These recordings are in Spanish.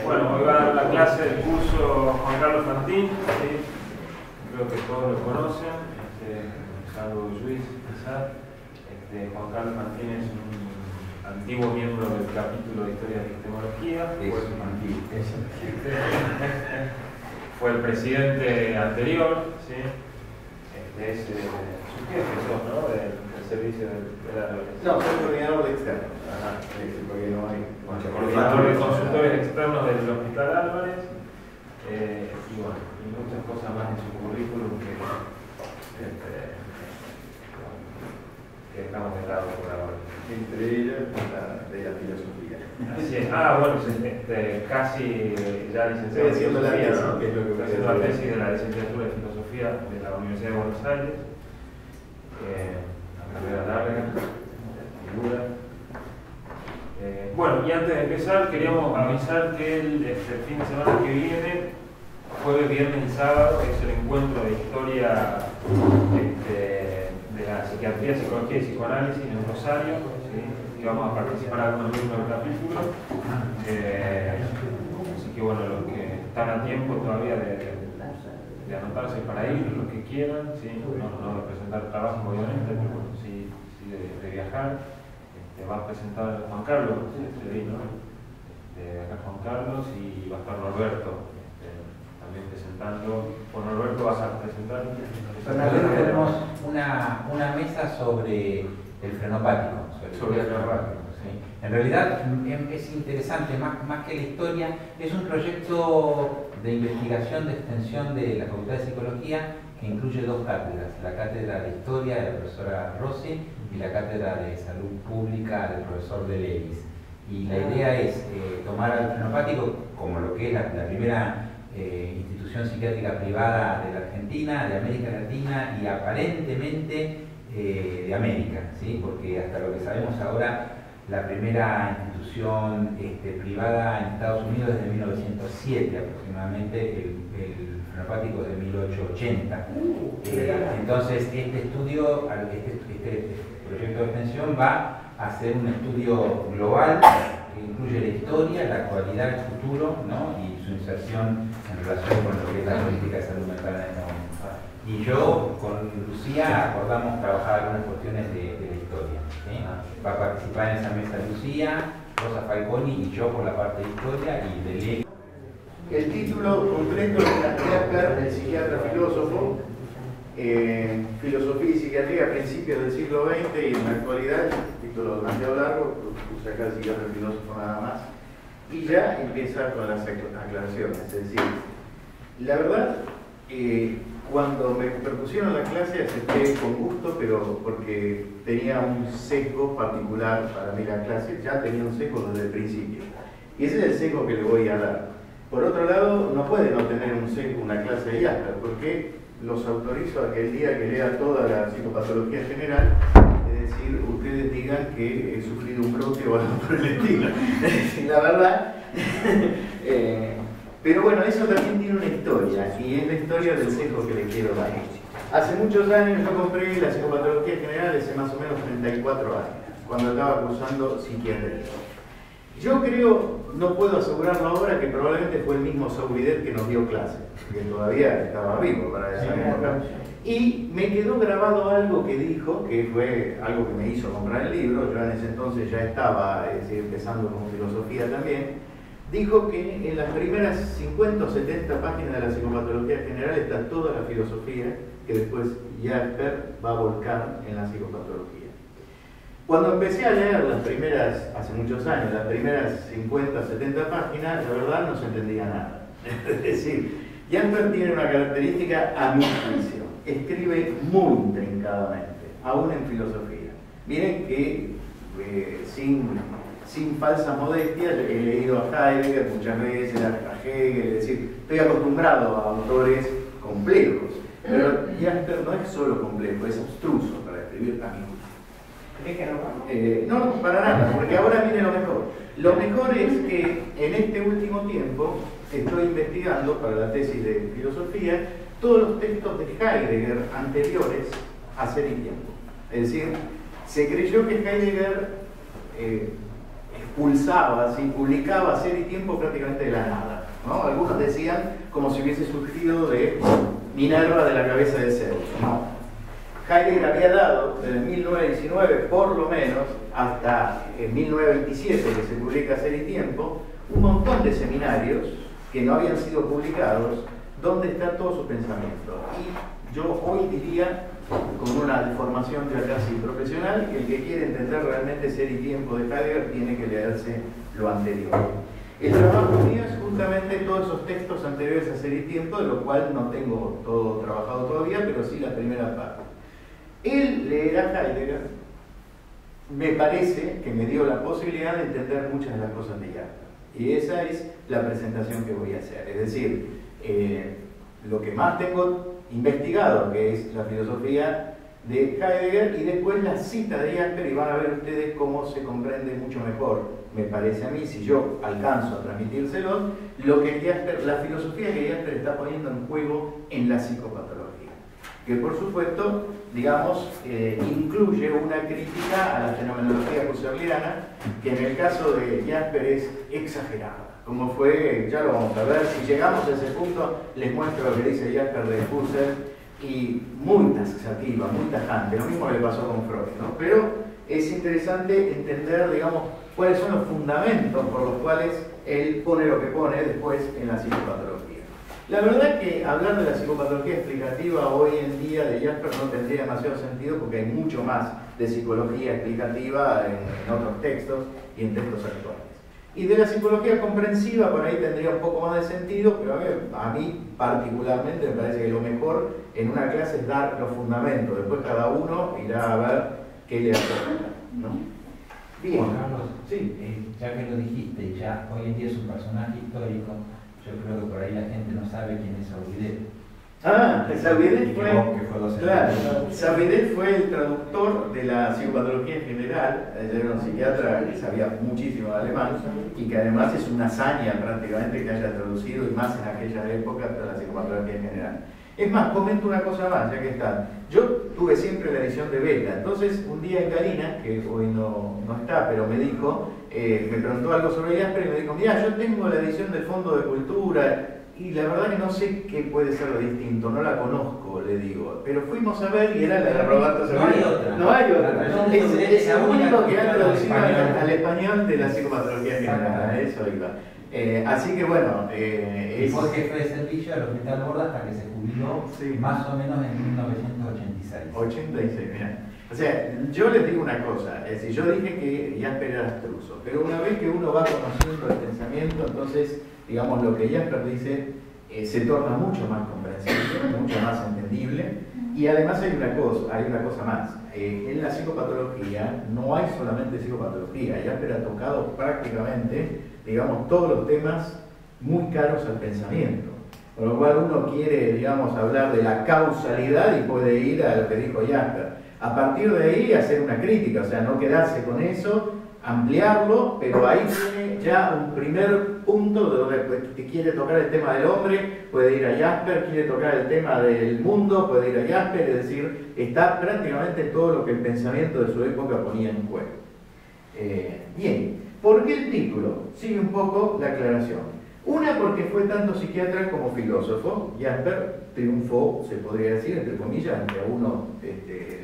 Bueno, hoy va a dar la clase del curso Juan Carlos Fantín, ¿sí? Creo que todos lo conocen, salvo Luis, quizás. Juan Carlos Fantín es un antiguo miembro del capítulo de Historia de Epistemología. Fue el presidente anterior, ¿sí? Es su jefe, ¿no? Del servicio de la organización. No, soy coordinador de externos. Ajá, porque no hay. Coordinador de consultores externos del Hospital Álvarez. Y bueno, y muchas cosas más en su currículum que dejamos de lado por ahora. Entre ellas, de la filosofía. Así es. Bueno, casi ya licenciado en filosofía, ¿no? Estoy haciendo la tesis de la licenciatura de filosofía de la Universidad de Buenos Aires. Una carrera larga, dura. Bueno, y antes de empezar, queríamos avisar que el fin de semana que viene, jueves, viernes y sábado, es el encuentro de historia de la psiquiatría, psicología y psicoanálisis en Rosario, ¿sí? Y vamos a participar algunos miembros del capítulo. Así que bueno, los que están a tiempo todavía de anotarse para ir, los que quieran, ¿sí? No de presentar trabajo obviamente, pero bueno, sí de viajar. Va a presentar Juan Carlos, ¿no? Acá Juan Carlos, y va a estar Norberto también presentando. Con Norberto vas a presentar. Tenemos una mesa sobre el frenopático. Sobre el frenopático. Sí. En realidad es interesante, más que la historia, es un proyecto de investigación, de extensión de la Facultad de Psicología que incluye dos cátedras, la cátedra de Historia de la profesora Rossi y la cátedra de Salud Pública del profesor Delevis. Y la idea es tomar al frenopático como lo que es la primera institución psiquiátrica privada de la Argentina, de América Latina y aparentemente de América, ¿sí? Porque hasta lo que sabemos ahora, la primera institución privada en Estados Unidos es de 1907 aproximadamente, el frenopático es de 1880. Entonces este estudio, este proyecto de extensión va a ser un estudio global que incluye la historia, la actualidad, el futuro, ¿no? Y su inserción en relación con lo que es la política de salud mental en este momento. Y yo con Lucía acordamos trabajar algunas cuestiones de la historia, ¿sí? Va a participar en esa mesa Lucía, Rosa Falconi y yo por la parte de historia y de ley. El título completo es Jasper, el psiquiatra filósofo, filosofía y psiquiatría a principios del siglo XX y en la actualidad, un título demasiado largo, puse acá el psiquiatra filósofo nada más, y ya empieza con las aclaraciones. Es decir, la verdad, cuando me propusieron la clase acepté con gusto, pero porque tenía un sesgo particular para mí la clase, ya tenía un sesgo desde el principio. Y ese es el sesgo que le voy a dar. Por otro lado, no puede no tener un sesgo una clase de Jasper, porque los autorizo a que el día que lea toda la psicopatología general, es decir, ustedes digan que he sufrido un brote o algo por el estilo. La verdad. Pero bueno, eso también tiene una historia, y es la historia del sesgo que le quiero dar. Hace muchos años yo compré la psicopatología general, hace más o menos 34 años, cuando estaba cursando psiquiatría. Yo creo, no puedo asegurarlo ahora, que probablemente fue el mismo Sauvidet que nos dio clase, que todavía estaba vivo para esa época. Y me quedó grabado algo que dijo, que fue algo que me hizo comprar el libro. Yo en ese entonces ya estaba empezando con filosofía también. Dijo que en las primeras 50 o 70 páginas de la psicopatología general está toda la filosofía que después Jasper va a volcar en la psicopatología. Cuando empecé a leer las primeras, hace muchos años, las primeras 50 o 70 páginas, la verdad no se entendía nada. Es decir, Jasper tiene una característica a mi juicio: escribe muy intrincadamente, aún en filosofía. Miren que sin falsa modestia, he leído a Heidegger muchas veces, a Hegel, es decir, estoy acostumbrado a autores complejos, pero Jasper no es solo complejo, es abstruso para escribir a mi juicio. No, para nada, porque ahora viene lo mejor. Lo mejor es que en este último tiempo estoy investigando para la tesis de filosofía todos los textos de Heidegger anteriores a Ser y Tiempo. Es decir, se creyó que Heidegger pulsaba, ¿sí? Publicaba Ser y Tiempo prácticamente de la nada, ¿no? Algunos decían como si hubiese surgido de Minerva de la cabeza de Zeus. No. Heidegger había dado desde 1919 por lo menos hasta 1927 que se publica Ser y Tiempo un montón de seminarios que no habían sido publicados donde está todo su pensamiento. Y yo hoy diría, con una deformación ya casi profesional, que el que quiere entender realmente Ser y Tiempo de Heidegger tiene que leerse lo anterior. El trabajo mío es justamente todos esos textos anteriores a Ser y Tiempo, de lo cual no tengo todo trabajado todavía, pero sí la primera parte. El leer a Heidegger me parece que me dio la posibilidad de entender muchas de las cosas de Jaspers. Y esa es la presentación que voy a hacer. Es decir, lo que más tengo investigado, que es la filosofía de Heidegger, y después la cita de Jaspers, y van a ver ustedes cómo se comprende mucho mejor, me parece a mí, si yo alcanzo a transmitírselo, lo que Jaspers, la filosofía que Jaspers está poniendo en juego en la psicopatología. Que por supuesto, digamos, incluye una crítica a la fenomenología husserliana, que en el caso de Jaspers es exagerada. Como fue, ya lo vamos a ver, si llegamos a ese punto, les muestro lo que dice Jaspers de Husserl, y muy taxativa, muy tajante, lo mismo le pasó con Freud, ¿no? Pero es interesante entender, digamos, cuáles son los fundamentos por los cuales él pone lo que pone después en la psicopatología. La verdad es que hablar de la psicopatología explicativa hoy en día de Jaspers no tendría demasiado sentido porque hay mucho más de psicología explicativa en otros textos y en textos actuales. Y de la psicología comprensiva por ahí tendría un poco más de sentido, pero a mí particularmente me parece que lo mejor en una clase es dar los fundamentos, después cada uno irá a ver qué le aporta, ¿no? Bien. Juan Carlos, sí. Ya que lo dijiste, ya hoy en día es un personaje histórico, yo creo que por ahí la gente no sabe quién es Sauridet. Sauridet fue el traductor de la psicopatología en general. Él era un psiquiatra que sabía muchísimo de alemán y que además es una hazaña prácticamente que haya traducido, y más en aquella época, toda la psicopatología en general. Es más, comento una cosa más, ya que está. Yo tuve siempre la edición de Beta, entonces un día en Karina, que hoy no está, pero me dijo, me preguntó algo sobre Jaspers y me dijo, mira, yo tengo la edición del Fondo de Cultura, y la verdad que no sé qué puede ser lo distinto, no la conozco, le digo. Pero fuimos a ver y era la de Roberto Sauridet. No hay otra. Es el único que ha traducido al español de la psicopatología general, a eso iba. Así que bueno. Y fue jefe de servicio del Hospital Borda hasta que se jubiló, sí, más o menos en 1986. 86, mira. O sea, yo les digo una cosa, es decir, yo dije que Jaspers era abstruso, pero una vez que uno va conociendo el pensamiento, entonces, digamos, lo que Jaspers dice se torna mucho más comprensible, mucho más entendible, y además hay una cosa más. En la psicopatología no hay solamente psicopatología, Jaspers ha tocado prácticamente, digamos, todos los temas muy caros al pensamiento. Con lo cual uno quiere, digamos, hablar de la causalidad y puede ir a lo que dijo Jaspers. A partir de ahí hacer una crítica, o sea, no quedarse con eso, ampliarlo, pero ahí tiene ya un primer punto de donde quiere tocar el tema del hombre, puede ir a Jaspers, quiere tocar el tema del mundo, puede ir a Jaspers, es decir, está prácticamente todo lo que el pensamiento de su época ponía en juego. Bien, ¿por qué el título? Sigue un poco la aclaración. Una, porque fue tanto psiquiatra como filósofo. Jaspers triunfó, se podría decir, entre comillas, aunque a uno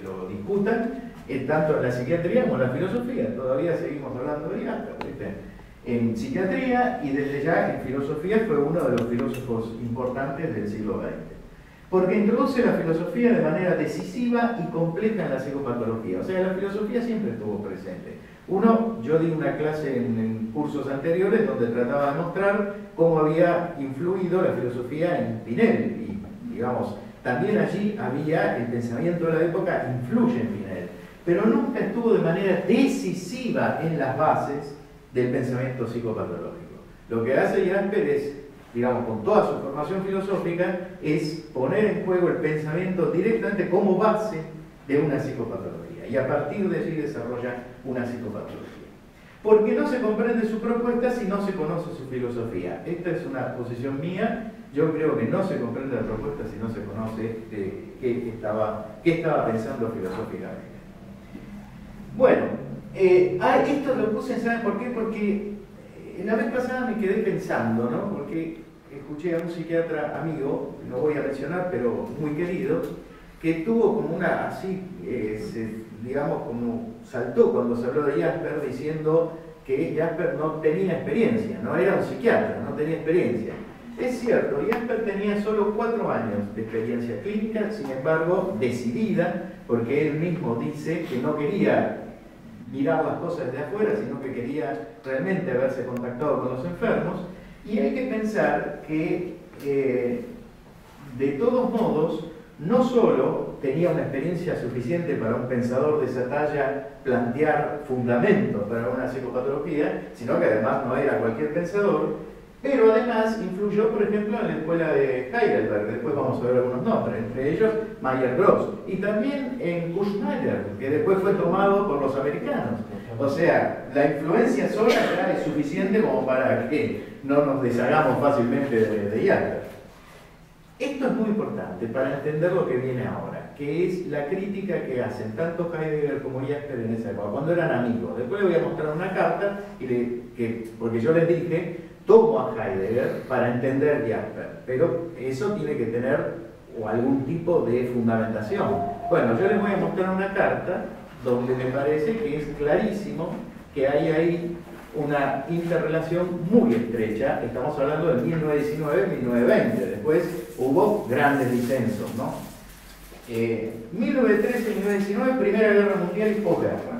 lo discutan, tanto en la psiquiatría como en la filosofía. Todavía seguimos hablando de Jaspers, ¿viste? En psiquiatría y desde ya en filosofía fue uno de los filósofos importantes del siglo XX. Porque introduce la filosofía de manera decisiva y compleja en la psicopatología. O sea, la filosofía siempre estuvo presente. Yo di una clase en cursos anteriores donde trataba de mostrar cómo había influido la filosofía en Pinel. Y, digamos, también allí había el pensamiento de la época, influye en Pinel. Pero nunca estuvo de manera decisiva en las bases del pensamiento psicopatológico. Lo que hace Jaspers es, digamos, con toda su formación filosófica, es poner en juego el pensamiento directamente como base de una psicopatología. Y a partir de allí desarrolla una psicopatología. Porque no se comprende su propuesta si no se conoce su filosofía. Esta es una posición mía. Yo creo que no se comprende la propuesta si no se conoce qué estaba pensando filosóficamente. Bueno, Esto lo puse, ¿saben por qué? Porque la vez pasada me quedé pensando, ¿no? Porque escuché a un psiquiatra amigo, no voy a mencionar, pero muy querido, que tuvo como una, así, digamos, como saltó cuando se habló de Jasper, diciendo que Jasper no tenía experiencia, no era un psiquiatra, no tenía experiencia. Es cierto, Jasper tenía solo 4 años de experiencia clínica, sin embargo, decidida, porque él mismo dice que no quería mirar las cosas de afuera, sino que quería realmente haberse contactado con los enfermos. Y hay que pensar que, de todos modos, no solo tenía una experiencia suficiente para un pensador de esa talla plantear fundamentos para una psicopatología, sino que además no era cualquier pensador, pero además influyó, por ejemplo, en la escuela de Heidelberg, después vamos a ver algunos nombres, entre ellos Mayer-Gross, y también en Kushner, que después fue tomado por los americanos. O sea, la influencia sola ya es suficiente como para que no nos deshagamos fácilmente de Jasper. Esto es muy importante para entender lo que viene ahora, que es la crítica que hacen tanto Heidegger como Jasper en esa época, cuando eran amigos. Después les voy a mostrar una carta, porque yo les dije, tomo a Heidegger para entender Jasper, pero eso tiene que tener algún tipo de fundamentación. Bueno, yo les voy a mostrar una carta donde me parece que es clarísimo que hay ahí una interrelación muy estrecha. Estamos hablando de 1919-1920, después hubo grandes disensos, ¿no? 1913-1919, Primera Guerra Mundial y posguerra.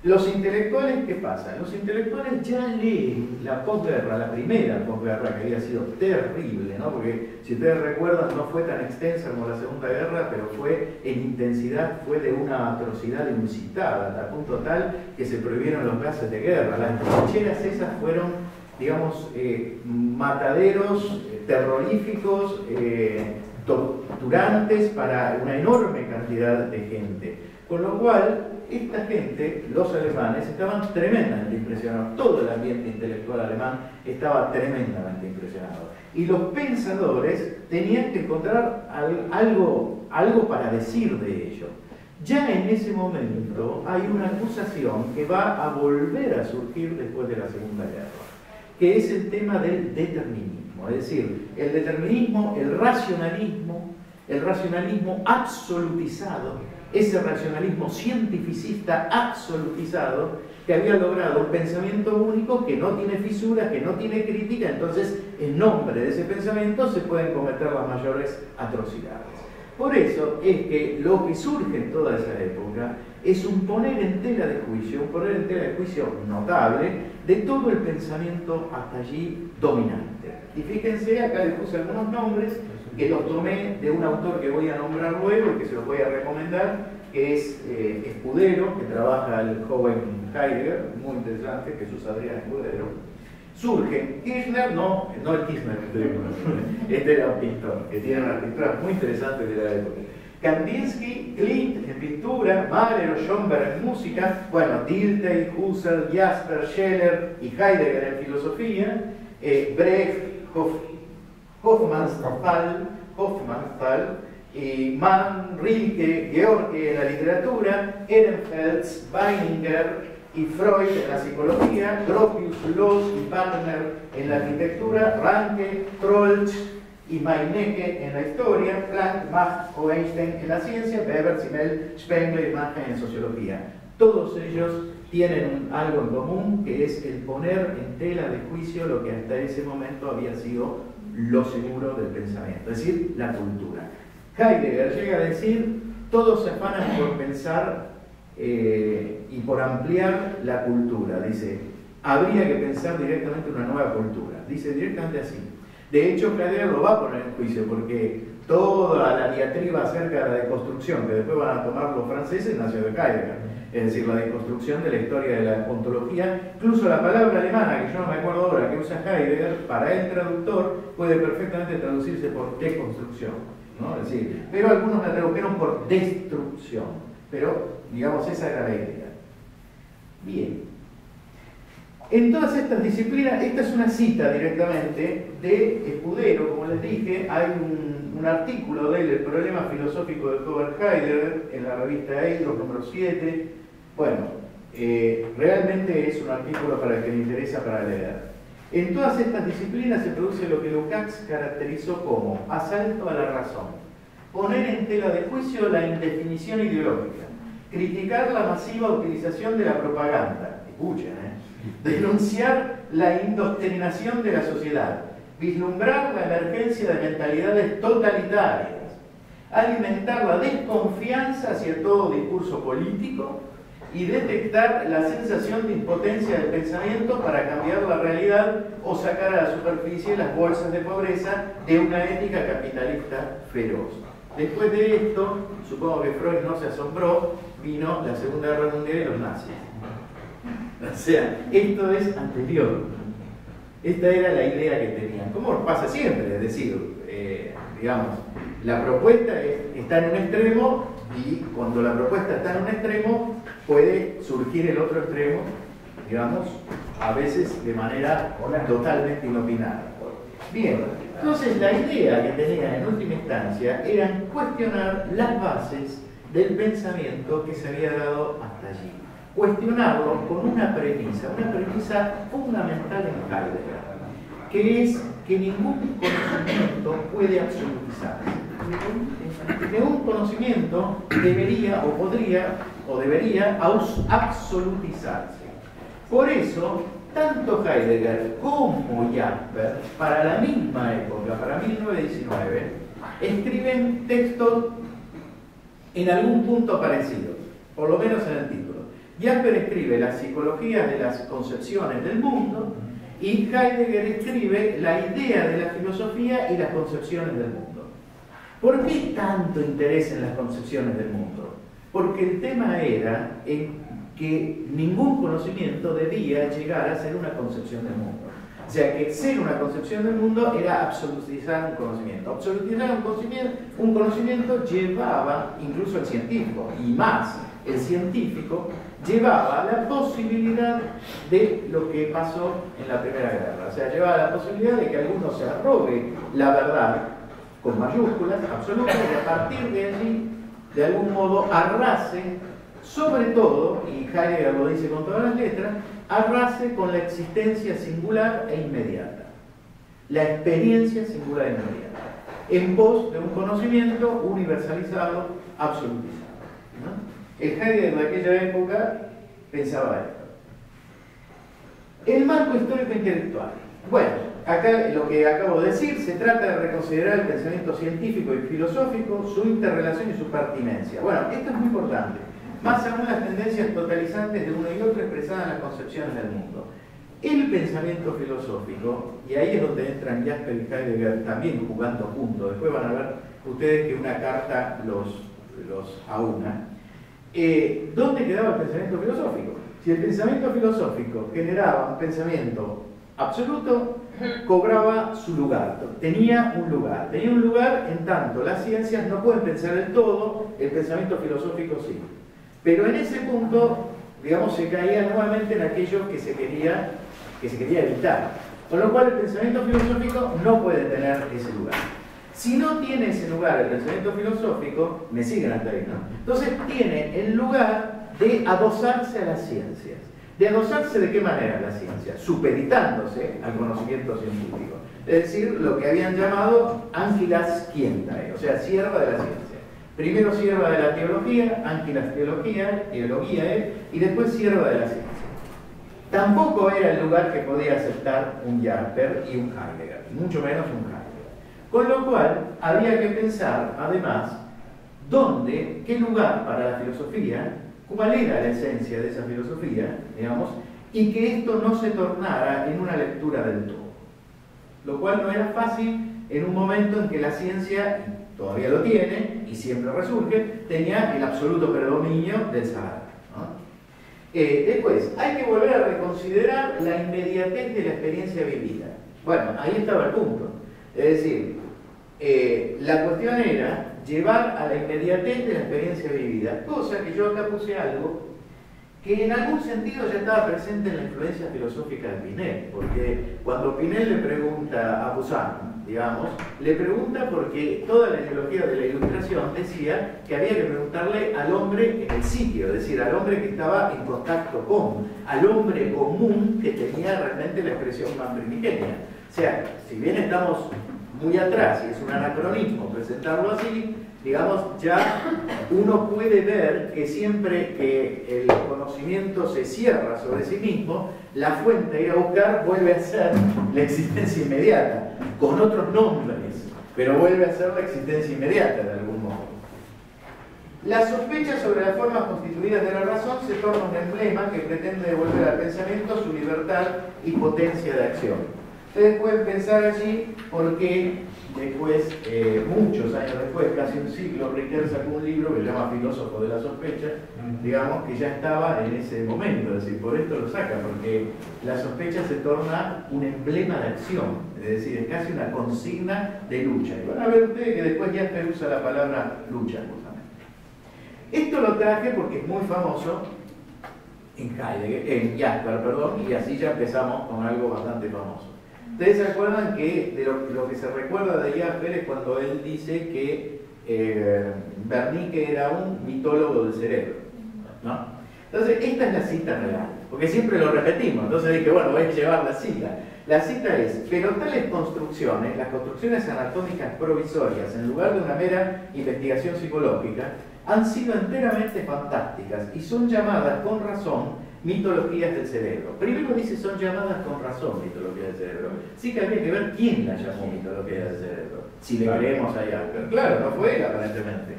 Los intelectuales, ¿qué pasa? Los intelectuales ya leen la posguerra, la primera posguerra, que había sido terrible, ¿no? Porque si ustedes recuerdan, no fue tan extensa como la Segunda Guerra, pero fue en intensidad, fue de una atrocidad inusitada, hasta punto tal que se prohibieron los gases de guerra. Las trincheras esas fueron, digamos, mataderos terroríficos, torturantes para una enorme cantidad de gente. Con lo cual, esta gente, los alemanes, estaban tremendamente impresionados. Todo el ambiente intelectual alemán estaba tremendamente impresionado. Y los pensadores tenían que encontrar algo para decir de ello. Ya en ese momento hay una acusación que va a volver a surgir después de la Segunda Guerra, que es el tema del determinismo. Es decir, el determinismo, el racionalismo absolutizado, ese racionalismo cientificista absolutizado que había logrado un pensamiento único que no tiene fisuras, que no tiene crítica. Entonces, en nombre de ese pensamiento se pueden cometer las mayores atrocidades. Por eso es que lo que surge en toda esa época es un poner en tela de juicio notable de todo el pensamiento hasta allí dominante. Y fíjense, acá les puse algunos nombres que los tomé de un autor que voy a nombrar luego y que se los voy a recomendar, que es Escudero, que trabaja el joven Heidegger, muy interesante, Jesús Adrián Escudero. Surge Kirchner, no el Kirchner, este era un pintor, que tiene una pintura muy interesante de la época. Kandinsky, Klimt en pintura, Mahler o Schönberg en música, bueno, Dilthey, Husserl, Jasper, Scheler y Heidegger en filosofía, Brecht, Hofmannsthal, y Mann, Rilke, George en la literatura, Ehrenfels, Weininger y Freud en la psicología, Gropius, Loos y Wagner en la arquitectura, Ranke, Troeltsch y Meinecke en la historia, Planck, Mach o Einstein en la ciencia, Weber, Simmel, Spengler y Mann en sociología. Todos ellos tienen algo en común, que es el poner en tela de juicio lo que hasta ese momento había sido lo seguro del pensamiento, es decir, la cultura. Heidegger llega a decir, todos se afanan por pensar y por ampliar la cultura. Dice, habría que pensar directamente una nueva cultura. Dice directamente así. De hecho, Heidegger lo va a poner en juicio porque toda la diatriba acerca de la deconstrucción, que después van a tomar los franceses, nació de Heidegger. Es decir, la deconstrucción de la historia de la ontología. Incluso la palabra alemana, que yo no me acuerdo ahora, que usa Heidegger, para el traductor puede perfectamente traducirse por deconstrucción, ¿no? Es decir, pero algunos la tradujeron por destrucción. Pero, digamos, esa era la idea. Bien. En todas estas disciplinas, esta es una cita directamente de Escudero, como les dije, hay un artículo de él, El problema filosófico de Heidegger, en la revista Eidros, número 7. Bueno, realmente es un artículo para el que le interesa para leer. En todas estas disciplinas se produce lo que Lukács caracterizó como asalto a la razón, poner en tela de juicio la indefinición ideológica, criticar la masiva utilización de la propaganda, escuchen, denunciar la indoctrinación de la sociedad, vislumbrar la emergencia de mentalidades totalitarias, alimentar la desconfianza hacia todo discurso político y detectar la sensación de impotencia del pensamiento para cambiar la realidad o sacar a la superficie las bolsas de pobreza de una ética capitalista feroz. Después de esto, supongo que Freud no se asombró, vino la Segunda Guerra Mundial y los nazis. O sea, esto es anterior. Esta era la idea que tenían. Como pasa siempre, es decir, digamos, la propuesta está en un extremo y cuando la propuesta está en un extremo puede surgir el otro extremo, digamos, a veces de manera totalmente inopinada. Bien, entonces la idea que tenían en última instancia era cuestionar las bases del pensamiento que se había dado hasta allí. Cuestionarlo con una premisa fundamental en Heidegger, que es que ningún conocimiento puede absolutizarse. Ningún conocimiento debería o podría o debería absolutizarse. Por eso, tanto Heidegger como Jasper, para la misma época, para 1919, escriben textos en algún punto parecidos, por lo menos en el título. Jasper escribe la psicología de las concepciones del mundo y Heidegger escribe la idea de la filosofía y las concepciones del mundo. ¿Por qué tanto interés en las concepciones del mundo? Porque el tema era en que ningún conocimiento debía llegar a ser una concepción del mundo. O sea, que ser una concepción del mundo era absolutizar un conocimiento. Absolutizar un conocimiento llevaba, incluso el científico, y más el científico, llevaba la posibilidad de lo que pasó en la Primera Guerra. O sea, llevaba la posibilidad de que alguno se arrogue la verdad, con mayúsculas, absolutas, y a partir de allí, de algún modo, arrase, sobre todo, y Heidegger lo dice con todas las letras, arrase con la existencia singular e inmediata. La experiencia singular e inmediata. En pos de un conocimiento universalizado, absolutizado, ¿no? El Heidegger de aquella época pensaba esto. El marco histórico intelectual. Bueno, acá lo que acabo de decir, se trata de reconsiderar el pensamiento científico y filosófico, su interrelación y su pertinencia. Bueno, esto es muy importante. Más aún las tendencias totalizantes de uno y otro expresadas en las concepciones del mundo. El pensamiento filosófico, y ahí es donde entran Jasper y Heidegger también jugando juntos, después van a ver ustedes que una carta los aúna. ¿Dónde quedaba el pensamiento filosófico? Si el pensamiento filosófico generaba un pensamiento absoluto, cobraba su lugar, tenía un lugar en tanto las ciencias no pueden pensar el todo, el pensamiento filosófico sí. Pero en ese punto, digamos, se caía nuevamente en aquello que se quería evitar. Con lo cual el pensamiento filosófico no puede tener ese lugar. Si no tiene ese lugar el pensamiento filosófico, me siguen hasta ahí, ¿no? Entonces tiene el lugar de adosarse a las ciencias. ¿De adosarse de qué manera a las ciencias? Supeditándose al conocimiento científico. Es decir, lo que habían llamado anquilas scientiae, o sea, sierva de la ciencia. Primero sierva de la teología, anquilas teología, y después sierva de la ciencia. Tampoco era el lugar que podía aceptar un Jasper y un Heidegger, mucho menos un Heidegger. Con lo cual, había que pensar, además, qué lugar para la filosofía, cuál era la esencia de esa filosofía, digamos, y que esto no se tornara en una lectura del todo. Lo cual no era fácil en un momento en que la ciencia, todavía lo tiene, y siempre resurge, tenía el absoluto predominio del saber, ¿no? Después, hay que volver a reconsiderar la inmediatez de la experiencia vivida. Bueno, ahí estaba el punto. Es decir, la cuestión era llevar a la inmediatez de la experiencia vivida, cosa que yo acá puse algo que en algún sentido ya estaba presente en la influencia filosófica de Pinel, porque cuando Pinel le pregunta a Poussin, digamos, le pregunta porque toda la ideología de la Ilustración decía que había que preguntarle al hombre en el sitio, es decir, al hombre que estaba en contacto con, al hombre común que tenía realmente la expresión más primigenia. O sea, si bien estamos muy atrás y es un anacronismo presentarlo así, digamos, ya uno puede ver que siempre que el conocimiento se cierra sobre sí mismo, la fuente a ir a buscar vuelve a ser la existencia inmediata, con otros nombres, pero vuelve a ser la existencia inmediata de algún modo. La sospecha sobre las formas constituidas de la razón se torna un emblema que pretende devolver al pensamiento su libertad y potencia de acción. Ustedes pueden pensar allí por qué después, muchos años después, casi un siglo, Ricoeur sacó un libro que se llama Filósofo de la Sospecha, digamos que ya estaba en ese momento, es decir, por esto lo saca, porque la sospecha se torna un emblema de acción, es decir, es casi una consigna de lucha. Y van a ver ustedes que después Jasper usa la palabra lucha, justamente. Esto lo traje porque es muy famoso en Jasper, perdón, y así ya empezamos con algo bastante famoso. Ustedes se acuerdan que de lo que se recuerda de Jasper es cuando él dice que Wernicke era un mitólogo del cerebro, ¿no? Entonces, esta es la cita real, porque siempre lo repetimos, entonces dije, bueno, voy a llevar la cita. La cita es, pero tales construcciones, las construcciones anatómicas provisorias, en lugar de una mera investigación psicológica, han sido enteramente fantásticas y son llamadas con razón mitologías del cerebro. Primero dice son llamadas con razón mitologías del cerebro. Sí que habría que ver quién las llamó mitologías del cerebro, si le creemos a Jasper. Claro, no fue él aparentemente.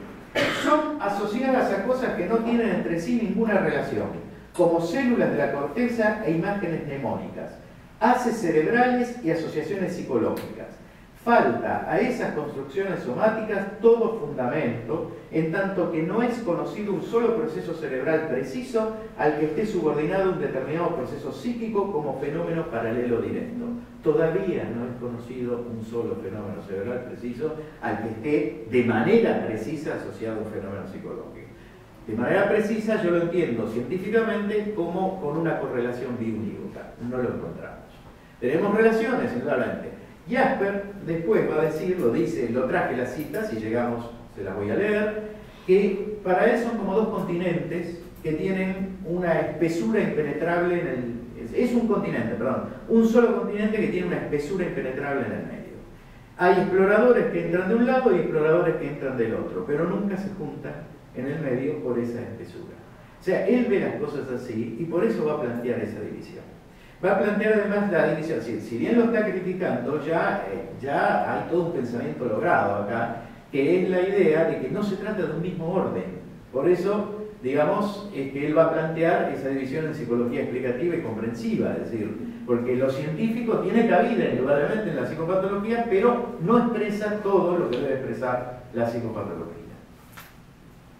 Son asociadas a cosas que no tienen entre sí ninguna relación, como células de la corteza e imágenes mnemónicas, haces cerebrales y asociaciones psicológicas. Falta a esas construcciones somáticas todo fundamento, en tanto que no es conocido un solo proceso cerebral preciso al que esté subordinado un determinado proceso psíquico como fenómeno paralelo directo. Todavía no es conocido un solo fenómeno cerebral preciso al que esté de manera precisa asociado a un fenómeno psicológico. De manera precisa yo lo entiendo científicamente como con una correlación biunívoca. No lo encontramos. Tenemos relaciones, indudablemente. Jasper después va a decir, lo dice, lo traje la cita, si llegamos se las voy a leer, que para él son como dos continentes que tienen una espesura impenetrable en el... Es un continente, perdón, un solo continente que tiene una espesura impenetrable en el medio. Hay exploradores que entran de un lado y exploradores que entran del otro, pero nunca se juntan en el medio por esa espesura. O sea, él ve las cosas así y por eso va a plantear esa división. Va a plantear además la división, si bien lo está criticando, ya hay todo un pensamiento logrado acá, que es la idea de que no se trata de un mismo orden. Por eso, digamos, que él va a plantear esa división en psicología explicativa y comprensiva, es decir, porque lo científico tiene cabida indudablemente en la psicopatología, pero no expresa todo lo que debe expresar la psicopatología.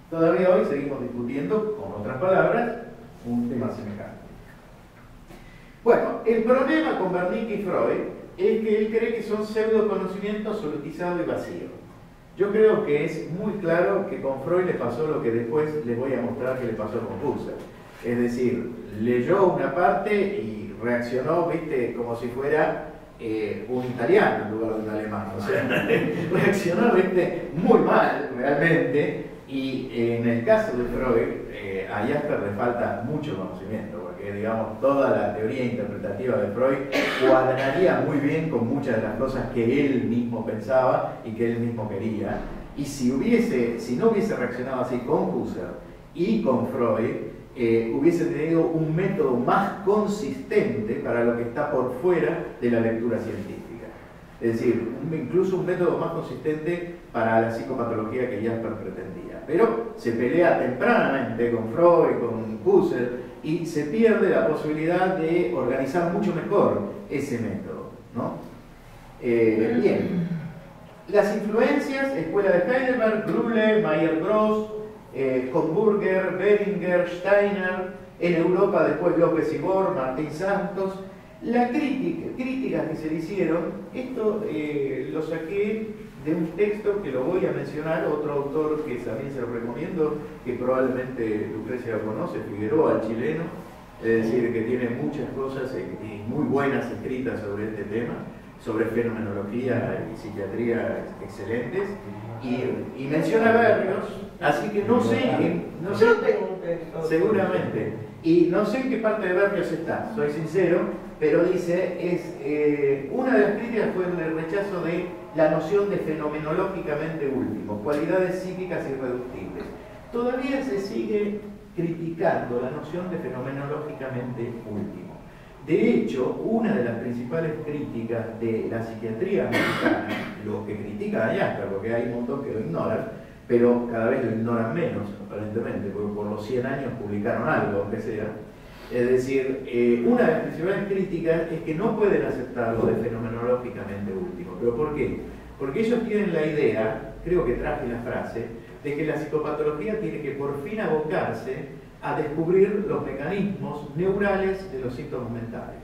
Todavía hoy seguimos discutiendo, con otras palabras, un tema semejante. Bueno, el problema con Wernicke y Freud es que él cree que son pseudoconocimientos absolutizados y vacíos. Yo creo que es muy claro que con Freud le pasó lo que después les voy a mostrar que le pasó con Husserl. Es decir, leyó una parte y reaccionó, viste, como si fuera un italiano en lugar de un alemán. O sea, reaccionó, viste, muy mal realmente. Y en el caso de Freud, a Jasper le falta mucho conocimiento, porque digamos toda la teoría interpretativa de Freud cuadraría muy bien con muchas de las cosas que él mismo pensaba y que él mismo quería. Y si no hubiese reaccionado así con Husserl y con Freud, hubiese tenido un método más consistente para lo que está por fuera de la lectura científica. Es decir, incluso un método más consistente para la psicopatología que Jasper pretendía. Pero se pelea tempranamente con Freud, con Husserl, y se pierde la posibilidad de organizar mucho mejor ese método, ¿no? Bien. Las influencias, escuela de Heidelberg, Grulle, Mayer-Gross, Homburger, Beringer, Steiner, en Europa después López y Bohr, Martín Santos. Las críticas que se le hicieron, esto lo saqué de un texto que lo voy a mencionar, otro autor que también se lo recomiendo, que probablemente Lucrecia lo conoce, Figueroa, el chileno, es decir, que tiene muchas cosas muy buenas escritas sobre este tema, sobre fenomenología y psiquiatría excelentes, y menciona Berrios, así que no sé, seguramente, y no sé en qué parte de Berrios está, soy sincero, pero dice, una de las críticas fue el rechazo de la noción de fenomenológicamente último, cualidades psíquicas irreductibles. Todavía se sigue criticando la noción de fenomenológicamente último. De hecho, una de las principales críticas de la psiquiatría americana, lo que critica a Jasper, porque hay un montón que lo ignoran, pero cada vez lo ignoran menos, aparentemente, porque por los 100 años publicaron algo, aunque sea. Es decir, una de las principales críticas es que no pueden aceptar lo de fenomenológicamente último. ¿Pero por qué? Porque ellos tienen la idea, creo que traje la frase, de que la psicopatología tiene que por fin abocarse a descubrir los mecanismos neurales de los síntomas mentales.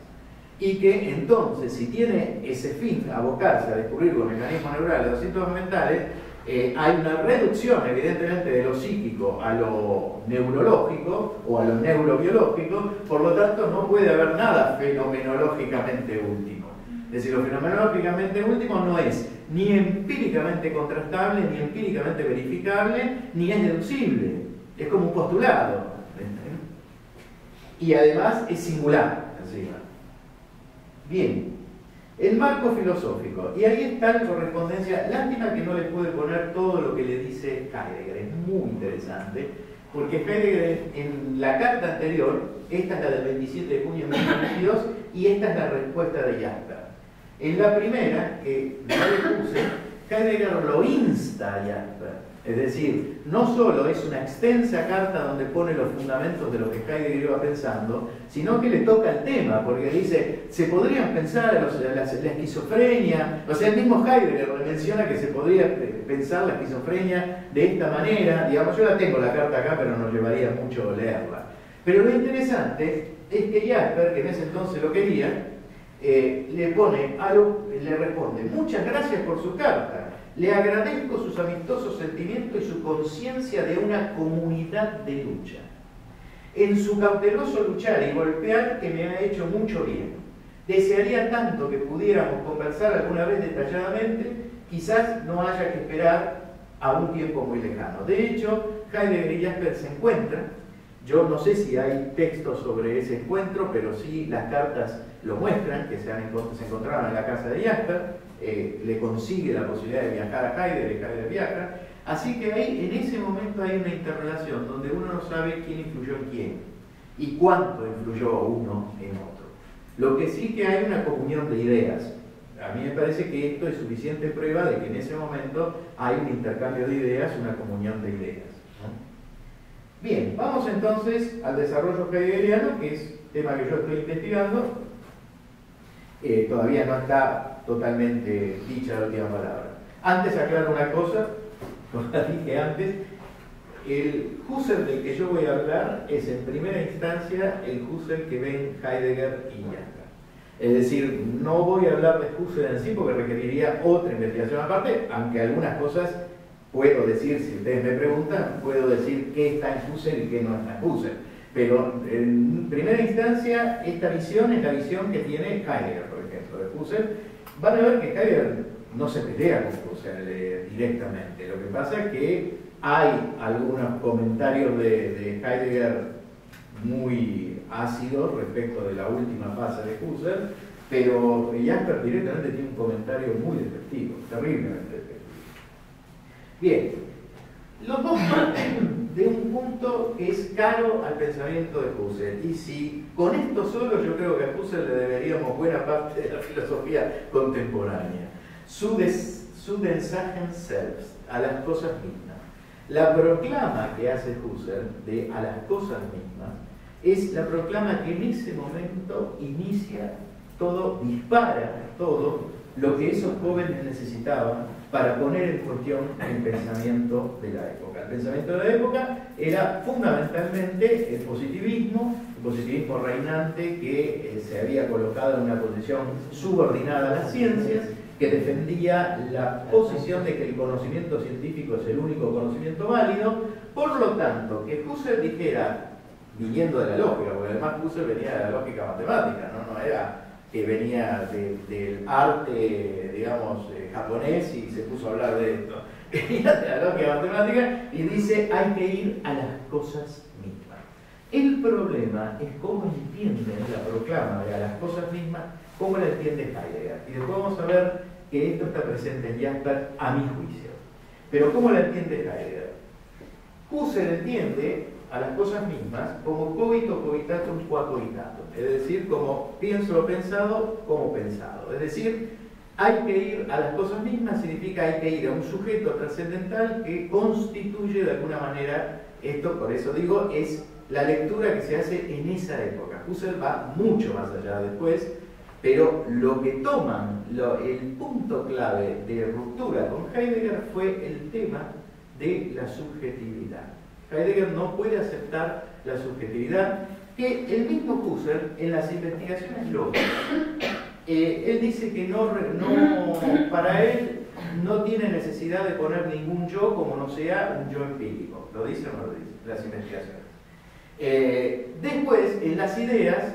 Y que entonces, si tiene ese fin, abocarse a descubrir los mecanismos neurales de los síntomas mentales, hay una reducción, evidentemente, de lo psíquico a lo neurológico o a lo neurobiológico, por lo tanto no puede haber nada fenomenológicamente último. Es decir, lo fenomenológicamente último no es ni empíricamente contrastable, ni empíricamente verificable, ni es deducible. Es como un postulado. Y además es singular. Encima. Bien, el marco filosófico. Y ahí está la correspondencia. Lástima que no le pude poner todo lo que le dice Heidegger. Es muy interesante. Porque Heidegger, en la carta anterior, esta es la del 27 de junio de 1922, y esta es la respuesta de Jasper. En la primera, que no le puse, Heidegger lo insta a Jasper. Es decir, no solo es una extensa carta donde pone los fundamentos de lo que Heidegger iba pensando, sino que le toca el tema, porque dice, se podrían pensar la esquizofrenia, o sea, el mismo Heidegger le menciona que se podría pensar la esquizofrenia de esta manera. Digamos, yo la tengo la carta acá, pero nos llevaría mucho leerla. Pero lo interesante es que Jasper, que en ese entonces lo quería, le responde, muchas gracias por su carta. Le agradezco sus amistosos sentimientos y su conciencia de una comunidad de lucha. En su cauteloso luchar y golpear que me ha hecho mucho bien. Desearía tanto que pudiéramos conversar alguna vez detalladamente, quizás no haya que esperar a un tiempo muy lejano. De hecho, Heidegger y Jasper se encuentran. Yo no sé si hay textos sobre ese encuentro, pero sí las cartas lo muestran, que se encontraron en la casa de Jasper. Le consigue la posibilidad de viajar a Heidegger y Heidegger viaja. Así que ahí, en ese momento hay una interrelación donde uno no sabe quién influyó en quién y cuánto influyó uno en otro. Lo que sí que hay una comunión de ideas. A mí me parece que esto es suficiente prueba de que en ese momento hay un intercambio de ideas, una comunión de ideas, ¿no? Bien, vamos entonces al desarrollo heideggeriano, que es tema que yo estoy investigando. Todavía no está totalmente dicha la última palabra. Antes aclaro una cosa, como la dije antes, el Husserl del que yo voy a hablar es en primera instancia el Husserl que ven Heidegger y Jasper. Es decir, no voy a hablar de Husserl en sí porque requeriría otra investigación aparte, aunque algunas cosas puedo decir, si ustedes me preguntan, puedo decir qué está en Husserl y qué no está en Husserl. Pero en primera instancia, esta visión es la visión que tiene Heidegger, por ejemplo, de Husserl. Van a ver que Heidegger no se pelea con Husserl directamente. Lo que pasa es que hay algunos comentarios de Heidegger muy ácidos respecto de la última fase de Husserl, pero Jasper directamente tiene un comentario muy despectivo, terriblemente despectivo. Bien, los dos parten de un punto que es caro al pensamiento de Husserl, y si con esto solo yo creo que a Husserl le deberíamos buena parte de la filosofía contemporánea, su Densachen selbst, a las cosas mismas. La proclama que hace Husserl de a las cosas mismas es la proclama que en ese momento inicia todo, dispara todo lo que esos jóvenes necesitaban para poner en cuestión el pensamiento de la época. El pensamiento de la época era fundamentalmente el positivismo reinante que se había colocado en una posición subordinada a las ciencias, que defendía la posición de que el conocimiento científico es el único conocimiento válido. Por lo tanto, que Husserl dijera, viniendo de la lógica, porque además Husserl venía de la lógica matemática, no era que venía del arte, digamos, japonés y se puso a hablar de esto. Venía de la lógica matemática y dice, hay que ir a las cosas mismas. El problema es cómo entienden la proclama de a las cosas mismas, cómo la entiende Heidegger. Y después vamos a ver que esto está presente en Jasper, a mi juicio. Pero ¿cómo la entiende Heidegger? Husserl entiende a las cosas mismas como cogito cogitatum qua cogitatum, es decir, como pienso lo pensado como pensado. Es decir, hay que ir a las cosas mismas significa hay que ir a un sujeto trascendental que constituye de alguna manera esto, por eso digo, es la lectura que se hace en esa época. Husserl va mucho más allá después, pero lo que toman, el punto clave de ruptura con Heidegger fue el tema de la subjetividad. Heidegger no puede aceptar la subjetividad, que el mismo Husserl en las investigaciones lógicas, él dice que para él no tiene necesidad de poner ningún yo como no sea un yo empírico. ¿Lo dice o no lo dice? Las investigaciones. Después, en las ideas,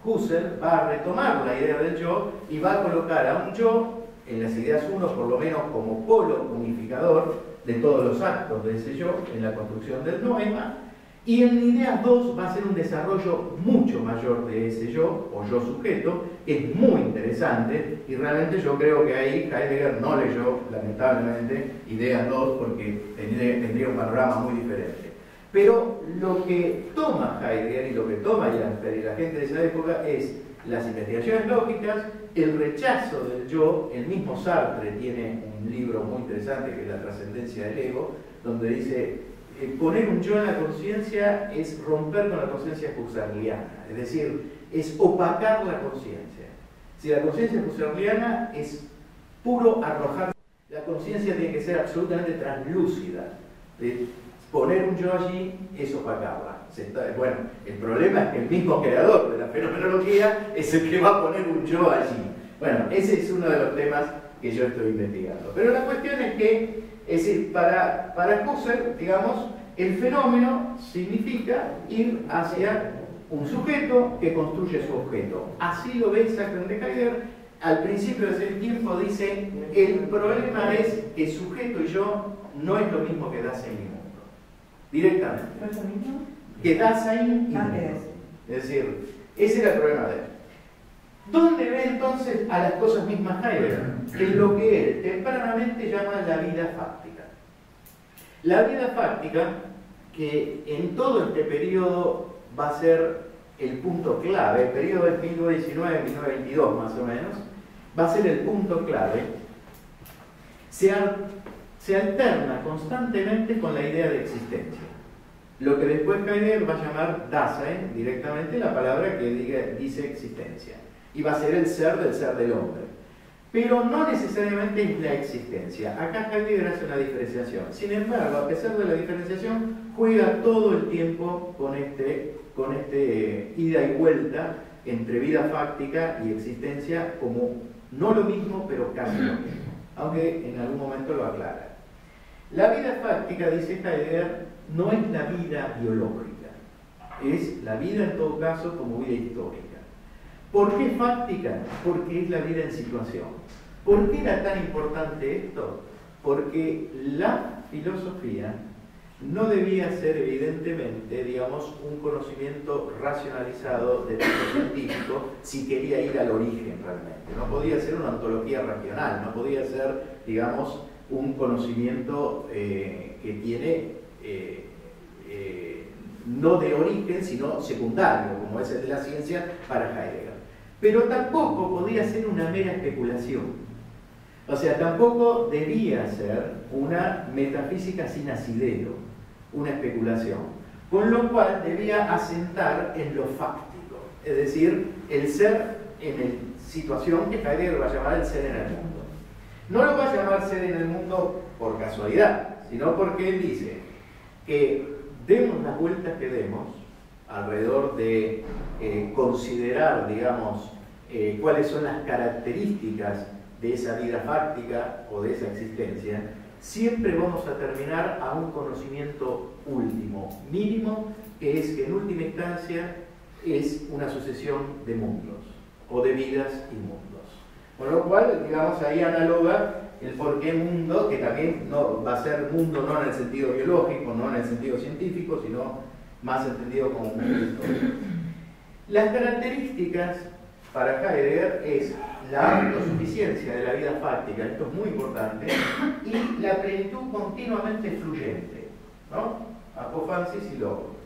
Husserl va a retomar la idea del yo y va a colocar a un yo, en las ideas 1 por lo menos como polo unificador de todos los actos de ese yo, en la construcción del noema, y en ideas 2 va a ser un desarrollo mucho mayor de ese yo, o yo sujeto, que es muy interesante, y realmente yo creo que ahí Heidegger no leyó, lamentablemente, ideas 2, porque tendría un panorama muy diferente. Pero lo que toma Heidegger y lo que toma Jasper y la gente de esa época es las investigaciones lógicas, el rechazo del yo. El mismo Sartre tiene un libro muy interesante que es La trascendencia del ego, donde dice, poner un yo en la conciencia es romper con la conciencia husserliana, es decir, es opacar la conciencia. Si la conciencia husserliana es puro arrojar, la conciencia tiene que ser absolutamente translúcida. Poner un yo allí es opacarla. Bueno, el problema es que el mismo creador de la fenomenología es el que va a poner un yo allí. Bueno, ese es uno de los temas que yo estoy investigando. Pero la cuestión es que, es decir, para Husserl, digamos, el fenómeno significa ir hacia un sujeto que construye su objeto. Así lo ve exactamente Heidegger. Al principio de ese tiempo dice, el problema es que sujeto y yo no es lo mismo que Dasein y mundo. Directamente. ¿No es lo mismo? Que Dasein y mundo. Es decir, ese era el problema de él. ¿Dónde ve entonces a las cosas mismas Heidegger? Que es lo que él tempranamente llama la vida fáctica. La vida fáctica, que en todo este periodo va a ser el punto clave, el periodo de 1919-1922 más o menos, va a ser el punto clave, se alterna constantemente con la idea de existencia. Lo que después Heidegger va a llamar Dasein, directamente la palabra que dice existencia. Y va a ser el ser del hombre. Pero no necesariamente es la existencia. Acá Heidegger hace una diferenciación. Sin embargo, a pesar de la diferenciación, juega todo el tiempo con este ida y vuelta entre vida fáctica y existencia como no lo mismo, pero casi lo mismo. Aunque en algún momento lo aclara. La vida fáctica, dice Heidegger, no es la vida biológica. Es la vida en todo caso como vida histórica. ¿Por qué fáctica? Porque es la vida en situación. ¿Por qué era tan importante esto? Porque la filosofía no debía ser evidentemente, digamos, un conocimiento racionalizado de tipo científico si quería ir al origen realmente. No podía ser una ontología racional, no podía ser, digamos, un conocimiento que tiene no de origen, sino secundario, como es el de la ciencia para Heidegger. Pero tampoco podía ser una mera especulación. O sea, tampoco debía ser una metafísica sin asidero, una especulación. Con lo cual debía asentar en lo fáctico, es decir, el ser en la situación que Heidegger va a llamar el ser en el mundo. No lo va a llamar ser en el mundo por casualidad, sino porque él dice que demos las vueltas que demos alrededor de considerar, digamos, cuáles son las características de esa vida fáctica o de esa existencia, siempre vamos a terminar a un conocimiento último, mínimo, que es que en última instancia es una sucesión de mundos. o de vidas y mundos. Con lo cual, digamos, ahí analoga el porqué mundo, que también no va a ser mundo no en el sentido biológico, no en el sentido científico, sino más entendido como mundo histórico. Las características para Heidegger es la autosuficiencia de la vida fáctica, esto es muy importante, y la plenitud continuamente fluyente, ¿no? Apofansis y logos.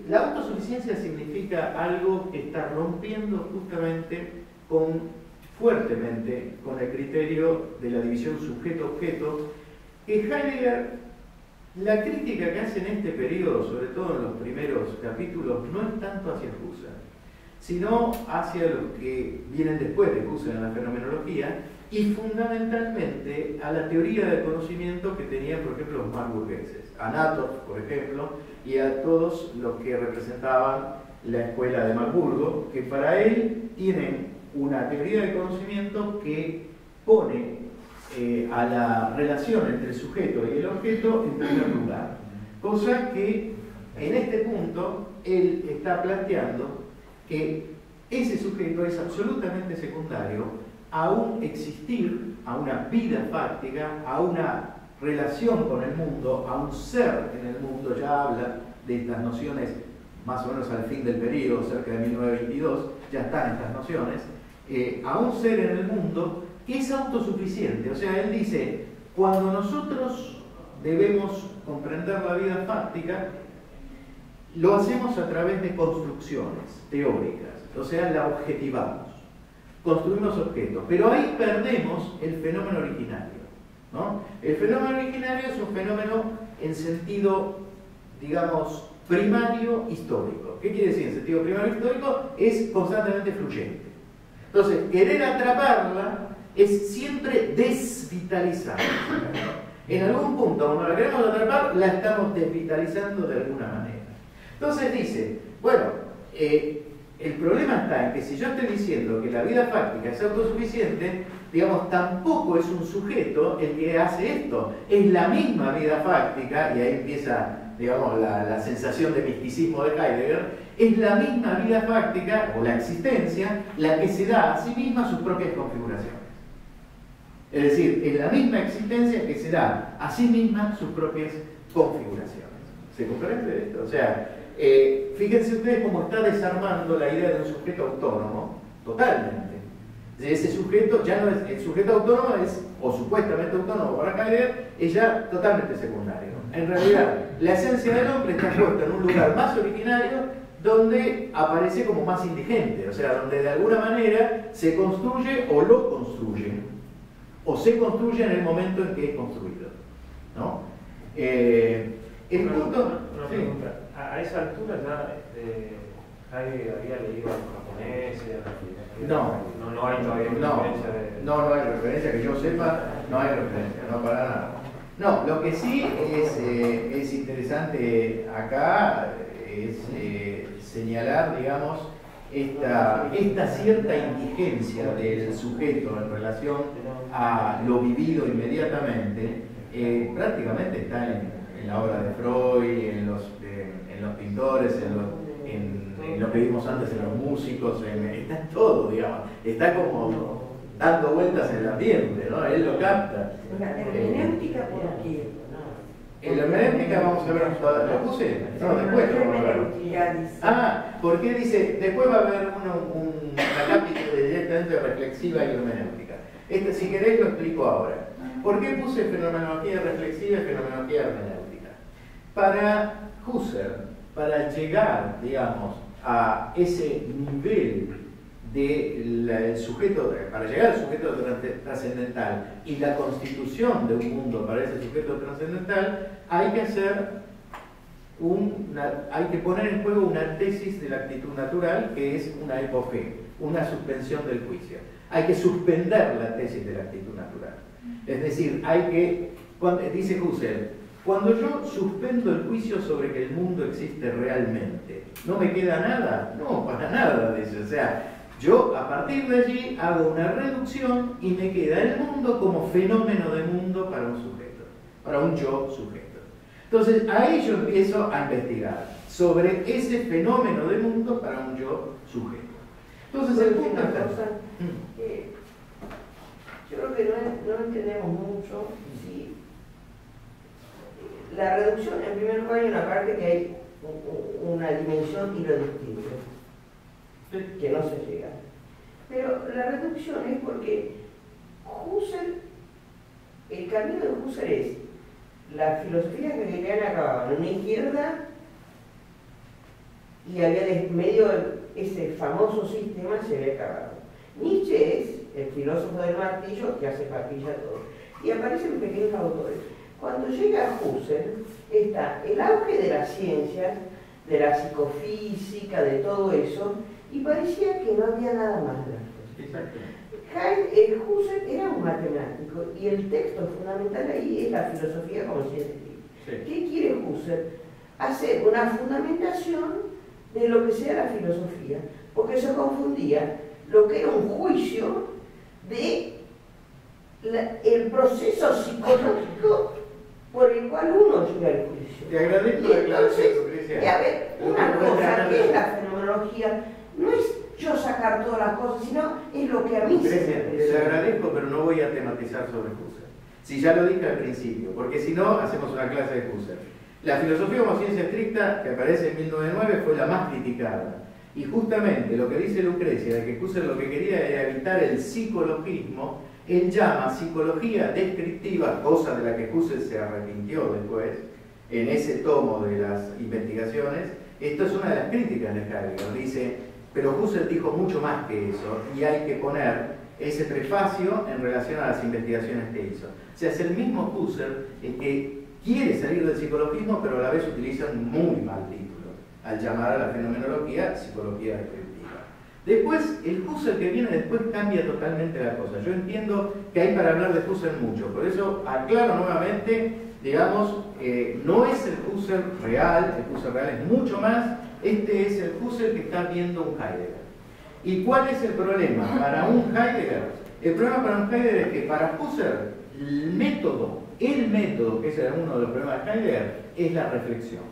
La autosuficiencia significa algo que está rompiendo justamente fuertemente con el criterio de la división sujeto-objeto, que Heidegger, la crítica que hace en este periodo, sobre todo en los primeros capítulos, no es tanto hacia Husserl, sino hacia los que vienen después de Husserl en la fenomenología, y fundamentalmente a la teoría del conocimiento que tenían, por ejemplo, los marburgueses, a Nathorf, por ejemplo, y a todos los que representaban la escuela de Marburgo, que para él tienen una teoría del conocimiento que pone a la relación entre el sujeto y el objeto en primer lugar. Cosa que en este punto él está planteando que ese sujeto es absolutamente secundario a un existir, a una vida fáctica, a una relación con el mundo, a un ser en el mundo. Ya habla de estas nociones más o menos al fin del periodo, cerca de 1922, ya están estas nociones, a un ser en el mundo que es autosuficiente. O sea, él dice, cuando nosotros debemos comprender la vida fáctica, lo hacemos a través de construcciones teóricas, o sea, la objetivamos, construimos objetos, pero ahí perdemos el fenómeno originario, ¿no? El fenómeno originario es un fenómeno en sentido, digamos, primario histórico. ¿Qué quiere decir en sentido primario histórico? Es constantemente fluyente. Entonces, querer atraparla es siempre desvitalizarla. En algún punto, cuando la queremos atrapar, la estamos desvitalizando de alguna manera. Entonces dice, bueno, el problema está en que si yo estoy diciendo que la vida fáctica es autosuficiente, digamos, tampoco es un sujeto el que hace esto. Es la misma vida fáctica, y ahí empieza, digamos, la sensación de misticismo de Heidegger, es la misma vida fáctica, o la existencia, la que se da a sí misma sus propias configuraciones. Es decir, es la misma existencia que se da a sí misma sus propias configuraciones. ¿Se comprende esto? O sea, fíjense ustedes cómo está desarmando la idea de un sujeto autónomo, totalmente. Ese sujeto ya no es, el sujeto autónomo es, o supuestamente autónomo para Heidegger, es ya totalmente secundario. En realidad, la esencia del hombre está puesta en un lugar más originario, donde aparece como más indigente, o sea, donde de alguna manera se construye o lo construyen, o se construye en el momento en que es construido, ¿no? El punto... Una pregunta. A esa altura ya Heidegger había leído a los japoneses, no hay todavía referencia de... No hay referencia, que yo sepa, no hay referencia, no para nada. No, lo que sí es interesante acá es señalar, digamos, esta cierta indigencia del sujeto en relación a lo vivido inmediatamente, prácticamente está en la obra de Freud, en los pintores, en lo que vimos antes en los músicos, está en todo, digamos, está como dando vueltas en el ambiente, ¿no? Él lo capta. La hermenéutica, ¿por qué? En la hermenéutica vamos a ver, ¿lo puse? No, después lo vamos a ver. Porque dice, después va a haber un capítulo directamente reflexiva y hermenéutica. Si queréis lo explico ahora. ¿Por qué puse fenomenología reflexiva y fenomenología hermenéutica? Para Husserl, para llegar, digamos, a ese nivel del sujeto, para llegar al sujeto trascendental y la constitución de un mundo para ese sujeto trascendental, hay que poner en juego una tesis de la actitud natural, que es una epopee, una suspensión del juicio. Hay que suspender la tesis de la actitud natural. Es decir, dice Husserl, cuando yo suspendo el juicio sobre que el mundo existe realmente, ¿no me queda nada? No, para nada, dice. O sea, yo a partir de allí hago una reducción y me queda el mundo como fenómeno de mundo para un sujeto, para un yo sujeto. Entonces, ahí yo empiezo a investigar sobre ese fenómeno de mundo para un yo sujeto. Entonces el punto una está. cosa, yo creo que no entendemos mucho si la reducción, en primer lugar, hay una parte que hay una dimensión irreductible, que no se llega. Pero la reducción es porque Husserl, el camino de Husserl es la filosofía hegeliana acababa en una izquierda y había de medio ese famoso sistema se había acabado. Nietzsche es el filósofo del martillo que hace papilla todo. Y aparecen pequeños autores. Cuando llega Husserl, está el auge de la ciencia, de la psicofísica, de todo eso, y parecía que no había nada más de las cosas. Husserl era un matemático y el texto fundamental ahí es la filosofía como ciencia. Sí. ¿Qué quiere Husserl? Hacer una fundamentación de lo que sea la filosofía, porque se confundía lo que era un juicio de el proceso psicológico por el cual uno llega al juicio. Te agradezco la clase, Lucrecia. A ver, una cosa, ¿qué es la fenomenología? No es yo sacar todas las cosas, sino es lo que a mí se me te agradezco, pero no voy a tematizar sobre Husserl. Si ya lo dije al principio, porque si no, hacemos una clase de Husserl. La filosofía como ciencia estricta, que aparece en 1909, fue la más criticada. Y justamente lo que dice Lucrecia, de que Husserl lo que quería era evitar el psicologismo, él llama psicología descriptiva, cosa de la que Husserl se arrepintió después, en ese tomo de las investigaciones. Esto es una de las críticas de Heidegger. Dice, pero Husserl dijo mucho más que eso, y hay que poner ese prefacio en relación a las investigaciones que hizo. O sea, es el mismo Husserl el que quiere salir del psicologismo, pero a la vez utiliza un muy mal título, al llamar a la fenomenología psicología descriptiva. Después, el Husserl que viene después cambia totalmente la cosa. Yo entiendo que hay para hablar de Husserl mucho, por eso aclaro nuevamente, digamos, no es el Husserl real, el Husserl real es mucho más, este es el Husserl que está viendo un Heidegger. ¿Y cuál es el problema para un Heidegger? El problema para un Heidegger es que para Husserl el método, que es uno de los problemas de Heidegger, es la reflexión.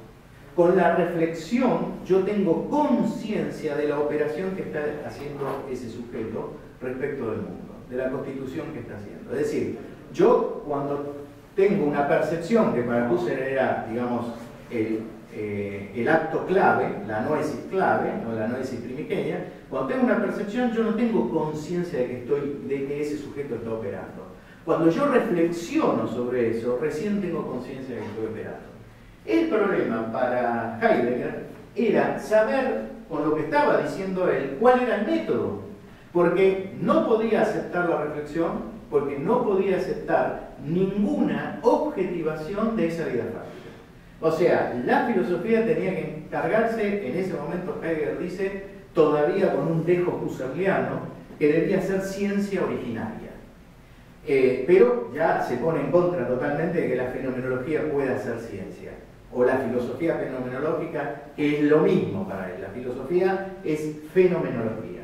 Con la reflexión yo tengo conciencia de la operación que está haciendo ese sujeto respecto del mundo, de la constitución que está haciendo. Es decir, yo cuando tengo una percepción que para Husserl era, digamos, el acto clave, la noesis clave, no la noesis primigenia, cuando tengo una percepción yo no tengo conciencia de que ese sujeto está operando. Cuando yo reflexiono sobre eso, recién tengo conciencia de que estoy operando. El problema para Heidegger era saber, con lo que estaba diciendo él, cuál era el método, porque no podía aceptar la reflexión, porque no podía aceptar ninguna objetivación de esa vida práctica. O sea, la filosofía tenía que encargarse, en ese momento Heidegger dice, todavía con un dejo husserliano, que debía ser ciencia originaria. Pero ya se pone en contra totalmente de que la fenomenología pueda ser ciencia, o la filosofía fenomenológica, que es lo mismo para él. La filosofía es fenomenología.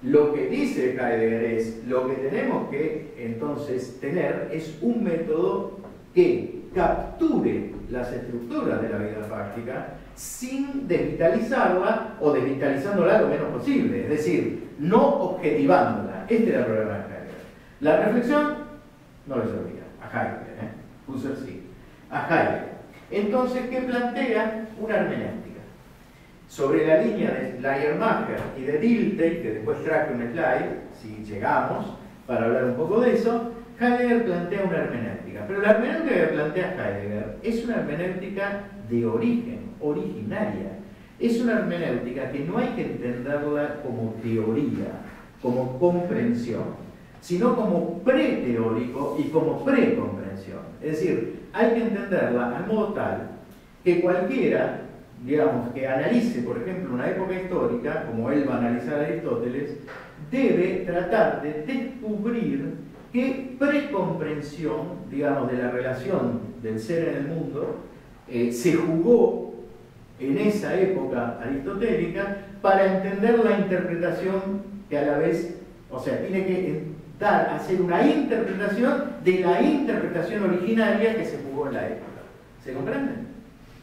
Lo que dice Heidegger es, lo que tenemos que entonces tener es un método que capture las estructuras de la vida práctica sin desvitalizarla o desvitalizándola lo menos posible, es decir, no objetivándola. Este era el problema de Heidegger. La reflexión no le servía a Heidegger, Husserl sí, a Heidegger. Entonces, ¿qué plantea? Una hermenéutica. Sobre la línea de Schleiermacher y de Dilthey, que después traje un slide, si llegamos, para hablar un poco de eso, Heidegger plantea una hermenéutica. Pero la hermenéutica que plantea Heidegger es una hermenéutica de origen, originaria. Es una hermenéutica que no hay que entenderla como teoría, como comprensión, sino como preteórico y como precomprensión. Es decir, hay que entenderla al modo tal que cualquiera, digamos, que analice, por ejemplo, una época histórica, como él va a analizar a Aristóteles, debe tratar de descubrir qué precomprensión, digamos, de la relación del ser en el mundo se jugó en esa época aristotélica para entender la interpretación que a la vez, o sea, tiene que hacer una interpretación de la interpretación originaria que se jugó en la época. ¿Se comprende?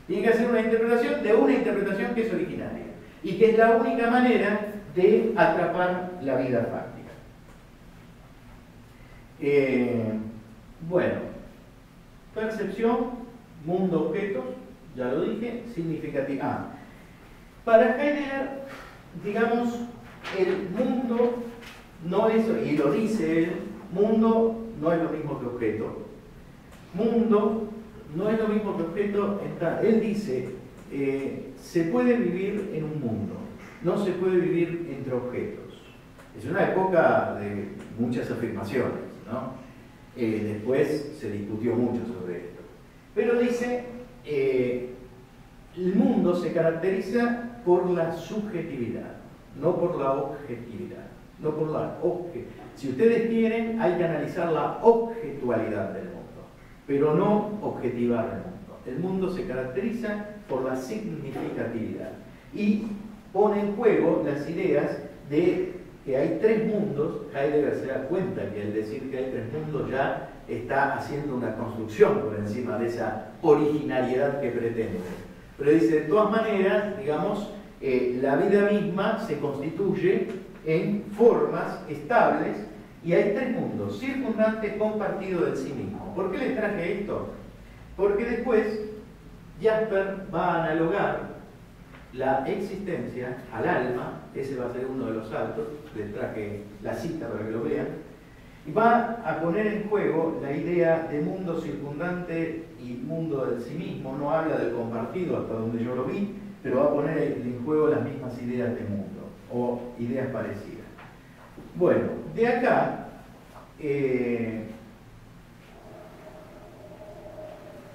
Tiene que hacer una interpretación de una interpretación que es originaria y que es la única manera de atrapar la vida fáctica. Bueno, percepción, mundo, objetos, ya lo dije, significativa. Para Heidegger, digamos, el mundo no es, y lo dice él, mundo no es lo mismo que objeto. Mundo no es lo mismo que objeto. Él dice, se puede vivir en un mundo, no se puede vivir entre objetos. Es una época de muchas afirmaciones, ¿no? Después se discutió mucho sobre esto. Pero dice, el mundo se caracteriza por la subjetividad, no por la objetividad. No por la Si ustedes quieren, hay que analizar la objetualidad del mundo, pero no objetivar el mundo. El mundo se caracteriza por la significatividad y pone en juego las ideas de que hay tres mundos. Heidegger se da cuenta que al decir que hay tres mundos ya está haciendo una construcción por encima de esa originalidad que pretende. Pero dice, de todas maneras, digamos, la vida misma se constituye en formas estables y hay tres mundos, circundante, compartido del sí mismo. ¿Por qué les traje esto? Porque después Jasper va a analogar la existencia al alma, ese va a ser uno de los saltos, les traje la cita para que lo vean, y va a poner en juego la idea de mundo circundante y mundo del sí mismo. No habla del compartido hasta donde yo lo vi, pero va a poner en juego las mismas ideas de mundo o ideas parecidas. Bueno, de acá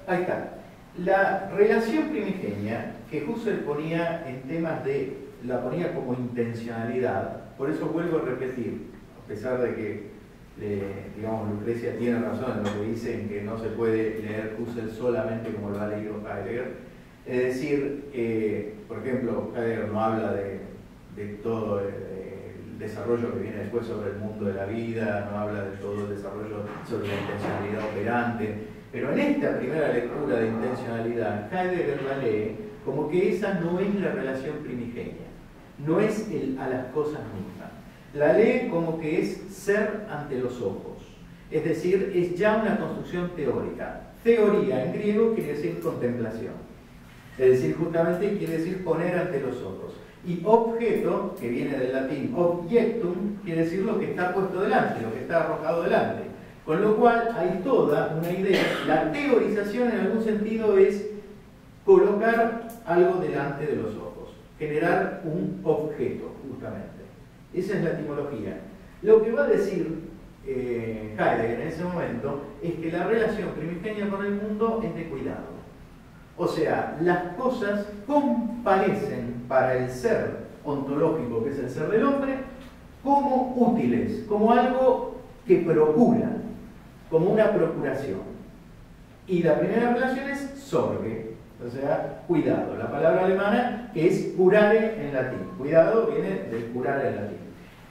ahí está. La relación primigenia que Husserl ponía en temas la ponía como intencionalidad, por eso vuelvo a repetir, a pesar de que digamos, Lucrecia tiene razón en lo que dice en que no se puede leer Husserl solamente como lo ha leído Heidegger. Es decir, por ejemplo, Heidegger no habla de todo el desarrollo que viene después sobre el mundo de la vida, no habla de todo el desarrollo sobre la intencionalidad operante, pero en esta primera lectura de intencionalidad, Heidegger la lee como que esa no es la relación primigenia, no es el a las cosas mismas. La lee como que es ser ante los ojos, es decir, es ya una construcción teórica. Teoría en griego quiere decir contemplación, es decir, justamente quiere decir poner ante los ojos. Y objeto, que viene del latín objectum, quiere decir lo que está puesto delante, lo que está arrojado delante. Con lo cual hay toda una idea. La teorización en algún sentido es colocar algo delante de los ojos, generar un objeto, justamente. Esa es la etimología. Lo que va a decir Heidegger en ese momento es que la relación primigenia con el mundo es de cuidado. O sea, las cosas comparecen para el ser ontológico, que es el ser del hombre, como útiles, como algo que procura, como una procuración. Y la primera relación es Sorge, o sea, cuidado. La palabra alemana que es curare en latín. Cuidado viene del curare en latín.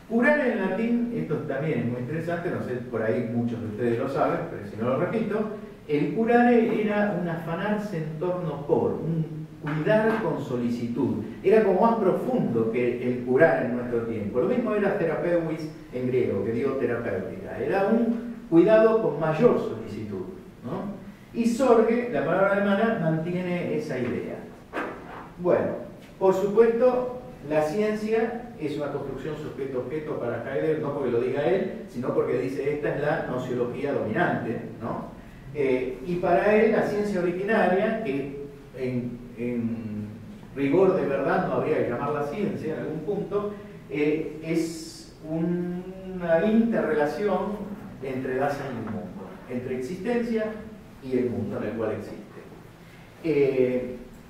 Curare en latín, esto también es muy interesante, no sé, por ahí muchos de ustedes lo saben, pero si no lo repito, el curare era un afanarse en torno por, un cuidar con solicitud. Era como más profundo que el curar en nuestro tiempo. Lo mismo era therapeutis en griego, que dio terapéutica. Era un cuidado con mayor solicitud, ¿no? Y Sorge, la palabra alemana, mantiene esa idea. Bueno, por supuesto, la ciencia es una construcción sujeto-objeto para Heidegger, no porque lo diga él, sino porque dice esta es la nociología dominante, ¿no? Y para él la ciencia originaria, que en rigor de verdad no habría que llamarla ciencia en algún punto, es una interrelación entre Dasein y el mundo, entre existencia y el mundo en el cual existe.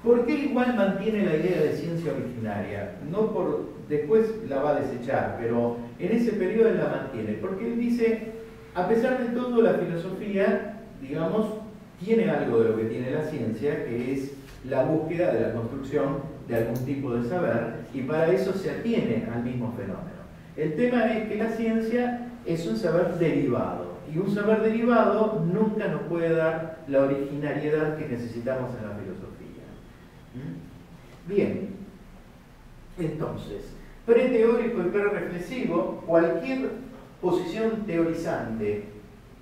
¿Por qué igual mantiene la idea de ciencia originaria? No por, después la va a desechar, pero en ese periodo él la mantiene, porque él dice, a pesar de todo, la filosofía, digamos, tiene algo de lo que tiene la ciencia, que es la búsqueda de la construcción de algún tipo de saber, y para eso se atiene al mismo fenómeno. El tema es que la ciencia es un saber derivado, y un saber derivado nunca nos puede dar la originalidad que necesitamos en la filosofía. Bien, entonces, preteórico y prereflexivo, cualquier posición teorizante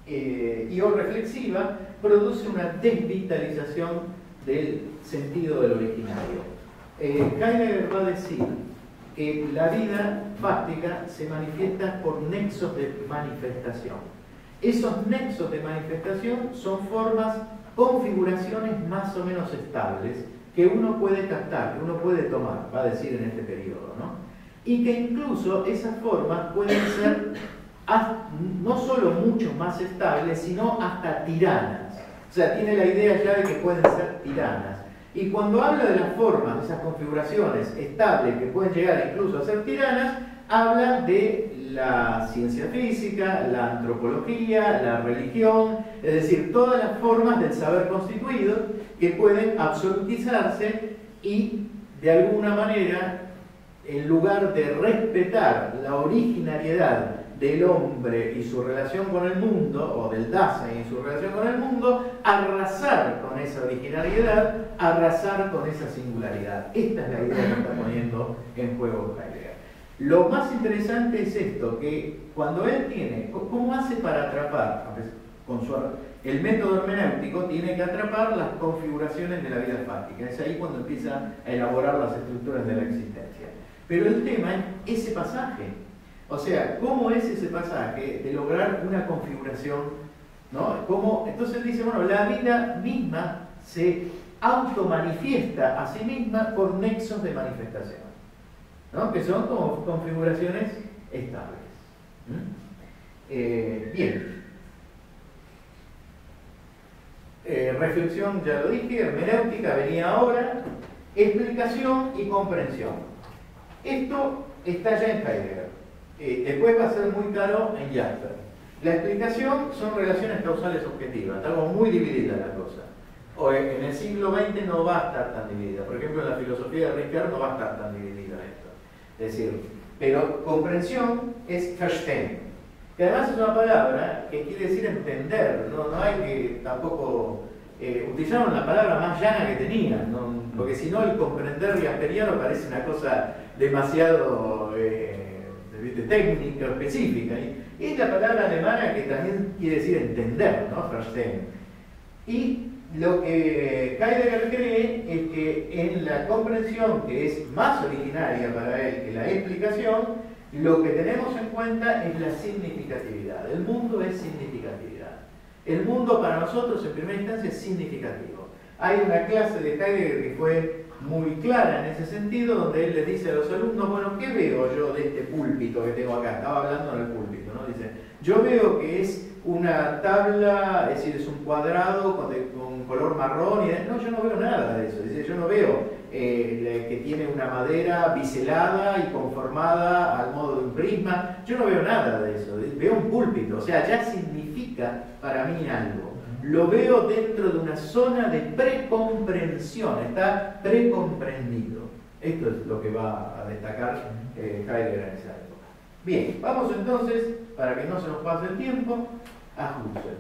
y o reflexiva produce una desvitalización del sentido del originario. Heidegger va a decir que la vida fástica se manifiesta por nexos de manifestación. Esos nexos de manifestación son formas, configuraciones más o menos estables que uno puede captar, que uno puede tomar, va a decir en este periodo, ¿no? Y que incluso esas formas pueden ser no solo mucho más estables, sino hasta tiranas. O sea, tiene la idea ya de que pueden ser tiranas. Y cuando habla de las formas, de esas configuraciones estables que pueden llegar incluso a ser tiranas, habla de la ciencia física, la antropología, la religión, es decir, todas las formas del saber constituido que pueden absolutizarse y, de alguna manera, en lugar de respetar la originariedad del hombre y su relación con el mundo, o del Dasein y su relación con el mundo, arrasar con esa originariedad, arrasar con esa singularidad. Esta es la idea que está poniendo en juego Heidegger. Lo más interesante es esto, que cuando él tiene, ¿cómo hace para atrapar? El método hermenéutico tiene que atrapar las configuraciones de la vida fáctica. Es ahí cuando empieza a elaborar las estructuras de la existencia. Pero el tema es ese pasaje. O sea, ¿cómo es ese pasaje de lograr una configuración? ¿No? Entonces él dice, bueno, la vida misma se automanifiesta a sí misma por nexos de manifestación, ¿no? Que son como configuraciones estables. Bien. Reflexión, ya lo dije, hermenéutica venía ahora, explicación y comprensión. Esto está ya en Heidegger. Después va a ser muy claro en Jasper. La explicación son relaciones causales objetivas, está como muy dividida la cosa. O en el siglo XX no va a estar tan dividida. Por ejemplo, en la filosofía de Ricoeur no va a estar tan dividida esto. Es decir, pero comprensión es verstehen, que además es una palabra que quiere decir entender. No hay que tampoco utilizaron la palabra más llana que tenían, ¿no? Porque si no el comprender jasperiano parece una cosa demasiado técnica, específica. Y es la palabra alemana que también quiere decir entender, ¿no? Verstehen. Y lo que Heidegger cree es que en la comprensión, que es más originaria para él que la explicación, lo que tenemos en cuenta es la significatividad. El mundo es significatividad. El mundo para nosotros en primera instancia es significativo. Hay una clase de Heidegger que fue muy clara en ese sentido, donde él les dice a los alumnos, bueno, ¿qué veo yo de este púlpito que tengo acá? Estaba hablando en el púlpito, ¿no? Dice, yo veo que es una tabla, es decir, es un cuadrado con color marrón, y no, yo no veo nada de eso. Dice, yo no veo que tiene una madera biselada y conformada al modo de un prisma, yo no veo nada de eso. Veo un púlpito, o sea, ya significa para mí algo. Lo veo dentro de una zona de precomprensión, está precomprendido. Esto es lo que va a destacar Heidegger en esa época. Bien, vamos entonces, para que no se nos pase el tiempo, a Husserl.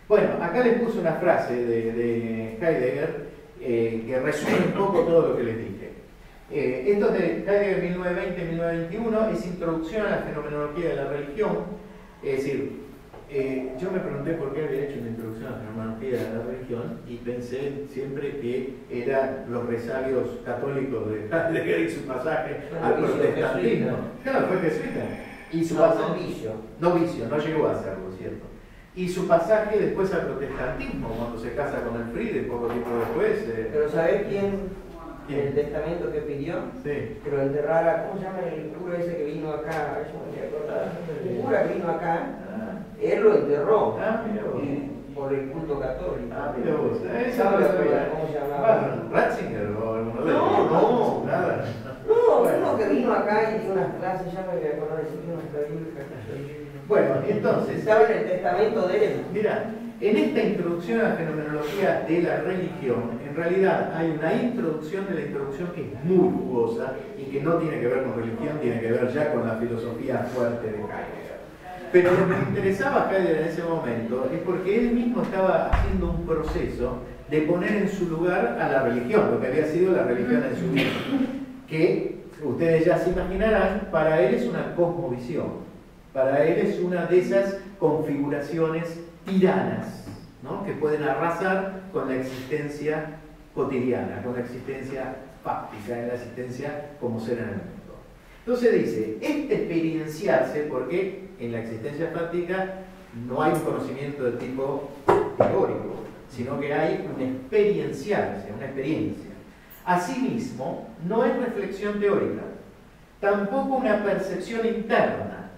Bueno, acá les puse una frase de Heidegger que resume un poco todo lo que les dije. Esto es de Heidegger 1920-1921, es Introducción a la Fenomenología de la Religión, es decir, yo me pregunté por qué había hecho una introducción a la fenomenología de la religión y pensé siempre que eran los resabios católicos de Heidegger y su pasaje al protestantismo. Claro, fue jesuita. Y su pasaje, novicio, no llegó a serlo, ¿cierto? Y su pasaje después al protestantismo, cuando se casa con el Friede, poco tiempo después. Pero ¿sabés quién? El testamento que pidió, sí, que lo enterrara, ¿cómo se llama el cura ese que vino acá? El cura que vino acá, él lo enterró por el culto católico. Mira vos, ¿Cómo se llamaba? ¿Ratzinger o alguno de ellos? No, nada. No, uno que vino acá y dio unas clases, ya me voy a acordar de decir unas. Bueno, entonces, estaba en el testamento de él. Mira, en esta introducción a la fenomenología de la religión, en realidad hay una introducción de la introducción que es muy jugosa y que no tiene que ver con religión, tiene que ver ya con la filosofía fuerte de Heidegger. Pero lo que le interesaba a Heidegger en ese momento es porque él mismo estaba haciendo un proceso de poner en su lugar a la religión, lo que había sido la religión en su vida, que ustedes ya se imaginarán, para él es una cosmovisión. Para él es una de esas configuraciones tiranas, ¿no? Que pueden arrasar con la existencia cotidiana, con la existencia fáctica, en la existencia como ser en el mundo. Entonces dice, experienciarse, porque en la existencia fáctica no hay un conocimiento de tipo teórico, sino que hay un experienciarse, una experiencia. Asimismo, no es reflexión teórica, tampoco una percepción interna,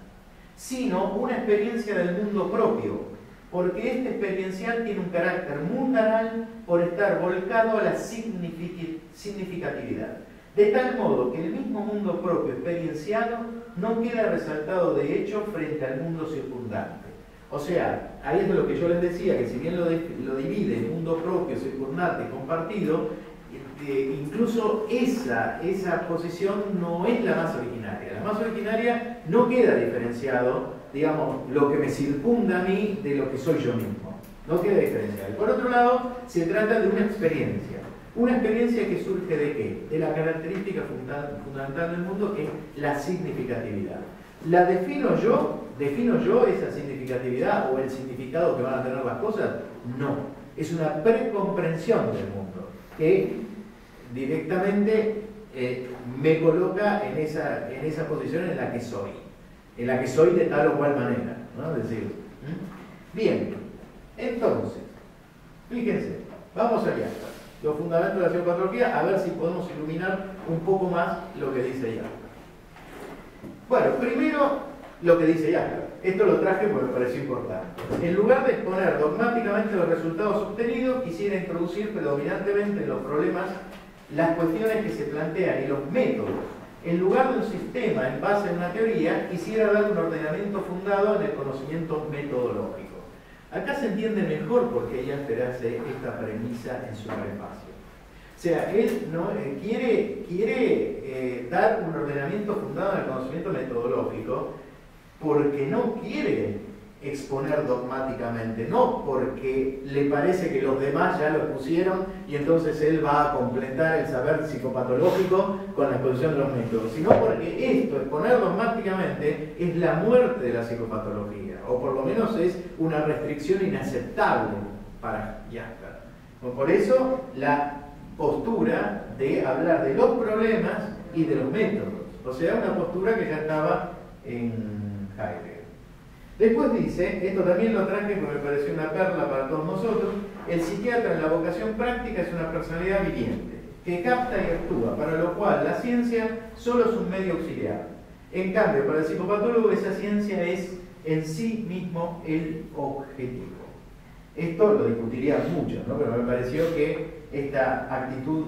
sino una experiencia del mundo propio, porque este experiencial tiene un carácter mundanal por estar volcado a la significatividad, de tal modo que el mismo mundo propio experienciado no queda resaltado de hecho frente al mundo circundante. O sea, ahí es de lo que yo les decía, que si bien lo divide en mundo propio, circundante, compartido, incluso esa posición no es la más originaria. La más originaria no queda diferenciado, digamos, lo que me circunda a mí de lo que soy yo mismo. No queda diferenciado. Y por otro lado, se trata de una experiencia. Una experiencia que surge ¿de qué? De la característica fundamental del mundo, que es la significatividad. ¿La defino yo? ¿Defino yo esa significatividad o el significado que van a tener las cosas? No. Es una precomprensión del mundo que directamente me coloca en esa posición en la que soy de tal o cual manera, ¿no? Es decir, bien, entonces, fíjense, vamos allá, los fundamentos de la psicopatología, a ver si podemos iluminar un poco más lo que dice Jaspers. Bueno, primero lo que dice Jaspers, esto lo traje porque me pareció importante. En lugar de exponer dogmáticamente los resultados obtenidos, quisiera introducir predominantemente en los problemas las cuestiones que se plantean y los métodos. En lugar de un sistema en base a una teoría, quisiera dar un ordenamiento fundado en el conocimiento metodológico. Acá se entiende mejor por qué Jaspers hace esta premisa en su prefacio. O sea, él no, quiere dar un ordenamiento fundado en el conocimiento metodológico porque no quiere exponer dogmáticamente, no porque le parece que los demás ya lo pusieron y entonces él va a completar el saber psicopatológico con la exposición de los métodos, sino porque esto, exponer dogmáticamente, es la muerte de la psicopatología, o por lo menos es una restricción inaceptable para Jaspers. Por eso la postura de hablar de los problemas y de los métodos, o sea, una postura que ya estaba en Heidegger. Después dice, esto también lo traje porque me pareció una perla para todos nosotros, el psiquiatra en la vocación práctica es una personalidad viviente, que capta y actúa, para lo cual la ciencia solo es un medio auxiliar. En cambio, para el psicopatólogo esa ciencia es en sí mismo el objetivo. Esto lo discutiría mucho, ¿no? Pero me pareció que esta actitud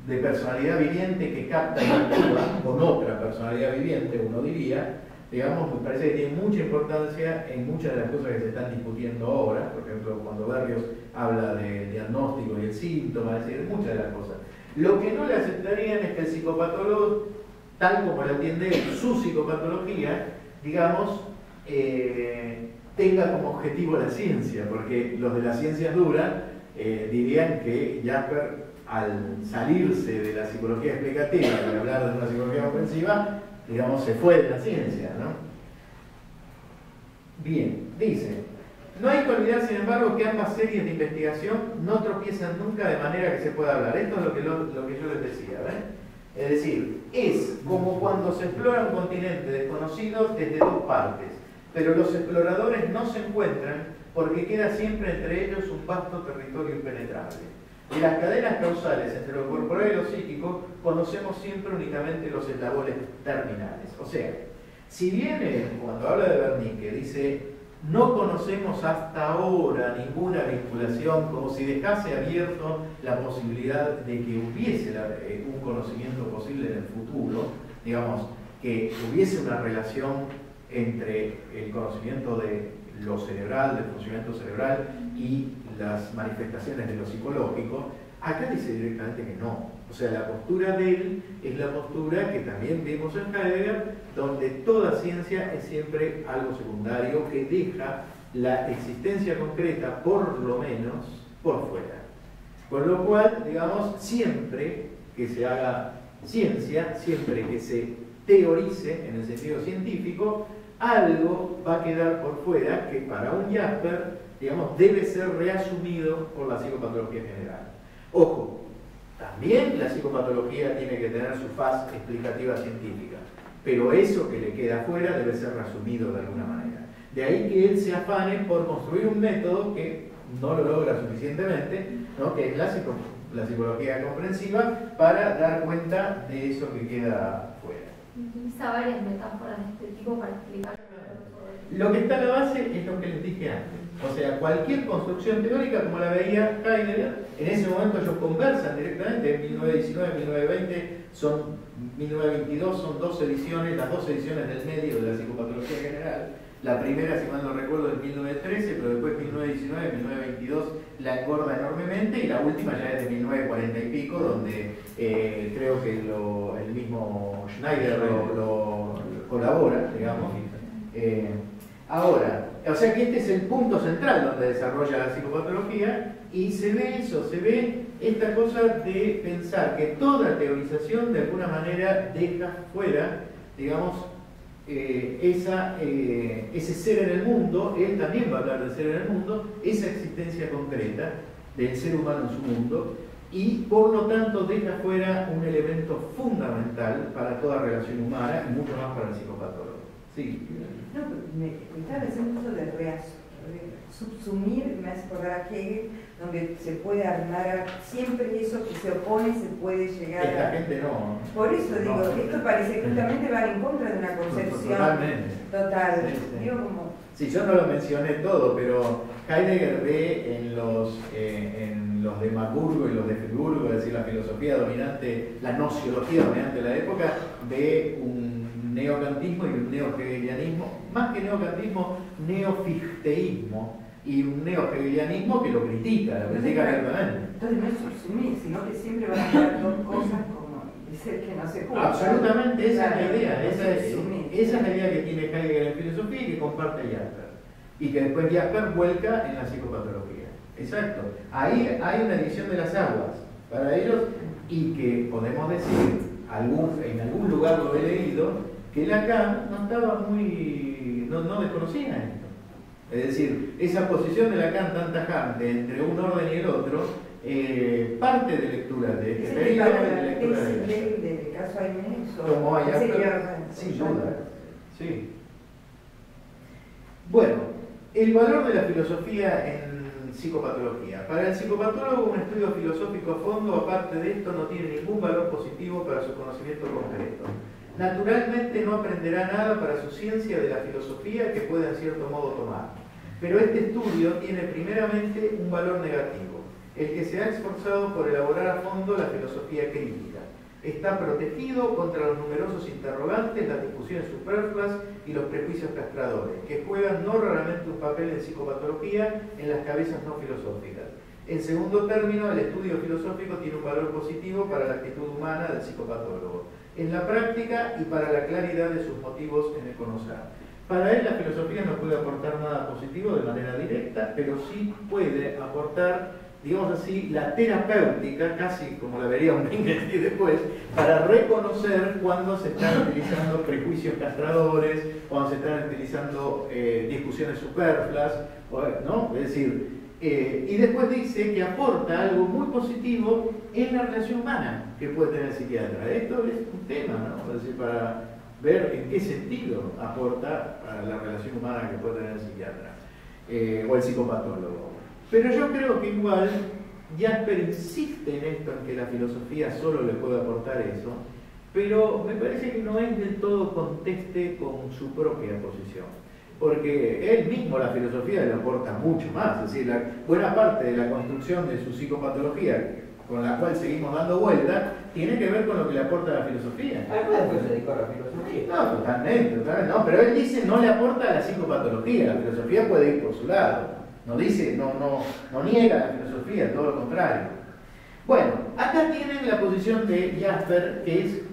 de personalidad viviente que capta y actúa con otra personalidad viviente, uno diría, digamos, me parece que tiene mucha importancia en muchas de las cosas que se están discutiendo ahora. Por ejemplo, cuando Berrios habla de diagnóstico y el síntoma, es decir, muchas de las cosas. Lo que no le aceptarían es que el psicopatólogo, tal como lo atiende su psicopatología, digamos, tenga como objetivo la ciencia, porque los de las ciencias duras dirían que Jaspers, al salirse de la psicología explicativa y hablar de una psicología ofensiva, digamos, se fue de la ciencia, ¿no? Bien, dice, no hay que olvidar, sin embargo, que ambas series de investigación no tropiezan nunca de manera que se pueda hablar. Esto es lo que yo les decía, ¿ven? Es decir, es como cuando se explora un continente desconocido desde dos partes, pero los exploradores no se encuentran porque queda siempre entre ellos un vasto territorio impenetrable. De las cadenas causales entre lo corporal y lo psíquico, conocemos siempre únicamente los eslabones terminales. O sea, si bien cuando habla de Wernicke dice, no conocemos hasta ahora ninguna vinculación, como si dejase abierto la posibilidad de que hubiese un conocimiento posible en el futuro, digamos, que hubiese una relación entre el conocimiento de lo cerebral, del funcionamiento cerebral y las manifestaciones de lo psicológico, acá dice directamente que no. O sea, la postura de él es la postura que también vemos en Heidegger, donde toda ciencia es siempre algo secundario que deja la existencia concreta, por lo menos, por fuera. Con lo cual, digamos, siempre que se haga ciencia, siempre que se teorice en el sentido científico, algo va a quedar por fuera que para un Jasper, digamos, debe ser reasumido por la psicopatología general. Ojo, también la psicopatología tiene que tener su faz explicativa científica, pero eso que le queda afuera debe ser reasumido de alguna manera. De ahí que él se afane por construir un método que no lo logra suficientemente, ¿no? Que es la psicología comprensiva, para dar cuenta de eso que queda fuera. Utiliza varias metáforas de este tipo para explicar. Lo que está a la base es lo que les dije antes. O sea, cualquier construcción teórica, como la veía Heidegger, en ese momento ellos conversan directamente, en 1919, 1920, 1922 son dos ediciones, las dos ediciones del medio de la psicopatología general. La primera, si mal no recuerdo, es de 1913, pero después 1919, 1922 la engorda enormemente, y la última ya es de 1940 y pico, donde creo que el mismo Schneider lo colabora, digamos. Ahora, o sea que este es el punto central donde desarrolla la psicopatología, y se ve eso, se ve esta cosa de pensar que toda teorización de alguna manera deja fuera, digamos, ese ser en el mundo. Él también va a hablar de ser en el mundo, esa existencia concreta del ser humano en su mundo, y por lo tanto deja fuera un elemento fundamental para toda relación humana y mucho más para el psicopatólogo. Sí. No, me estaba pensando eso de subsumir, me hace acordar a Hegel, donde se puede armar siempre eso que se opone, se puede llegar a... Esta gente no. Por eso digo, no. Esto parece que justamente va en contra de una concepción total. Sí, sí. Digo como... Sí, yo no lo mencioné todo, pero Heidegger ve en los de Marburgo y los de Friburgo, es decir, la filosofía dominante, la nociología dominante de la época, ve un neocantismo y un neo-hegelianismo, más que neocantismo, neofichteísmo, y un neo-hegelianismo que lo critica abiertamente. Entonces no es subsumir, sino que siempre van a quedar dos cosas como decir que no se puede. Absolutamente, esa Claro, es la idea, esa es la idea que tiene Heidegger en filosofía y que comparte Jasper, y que después Jasper vuelca en la psicopatología. Exacto, ahí hay una división de las aguas para ellos, y que podemos decir, en algún lugar lo he leído, que Lacan no estaba no desconocía esto. Es decir, esa posición de Lacan tan tajante entre un orden y el otro, parte de lectura de este periodo de lectura del caso Aimenes como hay sin duda. Sí. Bueno, el valor de la filosofía en psicopatología. Para el psicopatólogo, un estudio filosófico a fondo, aparte de esto, no tiene ningún valor positivo para su conocimiento concreto. Naturalmente no aprenderá nada para su ciencia de la filosofía que pueda en cierto modo tomar. Pero este estudio tiene primeramente un valor negativo, el que se ha esforzado por elaborar a fondo la filosofía crítica. Está protegido contra los numerosos interrogantes, las discusiones superfluas y los prejuicios castradores, que juegan no raramente un papel en psicopatología en las cabezas no filosóficas. En segundo término, el estudio filosófico tiene un valor positivo para la actitud humana del psicopatólogo, en la práctica y para la claridad de sus motivos en el conocer. Para él la filosofía no puede aportar nada positivo de manera directa, pero sí puede aportar, digamos así, la terapéutica, casi como la vería un Wittgenstein después, para reconocer cuando se están utilizando prejuicios castradores, cuando se están utilizando discusiones superfluas, ¿no? Es decir, y después dice que aporta algo muy positivo en la relación humana que puede tener el psiquiatra. Esto es un tema, ¿no? Es decir, para ver en qué sentido aporta a la relación humana que puede tener el psiquiatra o el psicopatólogo. Pero yo creo que igual Jasper insiste en esto, en que la filosofía solo le puede aportar eso, pero me parece que no es del todo conteste con su propia posición. Porque él mismo, la filosofía, le aporta mucho más. Es decir, buena parte de la construcción de su psicopatología, con la cual seguimos dando vuelta, tiene que ver con lo que le aporta la filosofía. Además, después se dedicó a la filosofía. No, totalmente, no, pero él dice no le aporta a la psicopatología, la filosofía puede ir por su lado. No dice, no niega la filosofía, todo lo contrario. Bueno, acá tienen la posición de Jasper, que es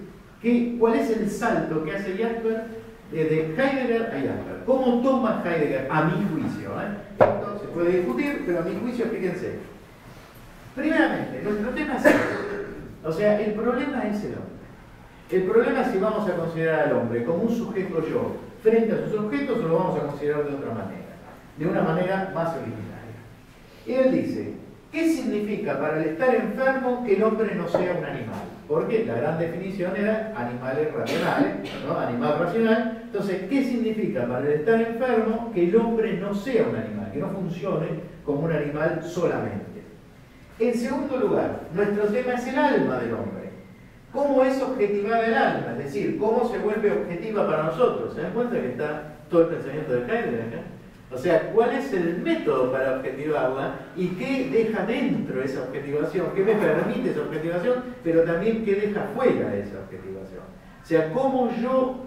¿cuál es el salto que hace Jasper de Heidegger a Jasper? ¿Cómo toma Heidegger? A mi juicio, Esto se puede discutir, pero a mi juicio, fíjense. Primeramente, nuestro tema es este. O sea, el problema es el hombre. El problema es si vamos a considerar al hombre como un sujeto yo frente a sus objetos o lo vamos a considerar de otra manera, de una manera más originaria. Y él dice, ¿qué significa para el estar enfermo que el hombre no sea un animal? Porque la gran definición era animales racionales, ¿no? Animal racional. Entonces, ¿qué significa para el estar enfermo que el hombre no sea un animal, que no funcione como un animal solamente? En segundo lugar, nuestro tema es el alma del hombre. ¿Cómo es objetivada el alma? Es decir, ¿cómo se vuelve objetiva para nosotros? ¿Se dan cuenta que está todo el pensamiento de Heidegger acá? O sea, ¿cuál es el método para objetivarla y qué deja dentro esa objetivación? ¿Qué me permite esa objetivación? Pero también qué deja fuera de esa objetivación. O sea, ¿cómo yo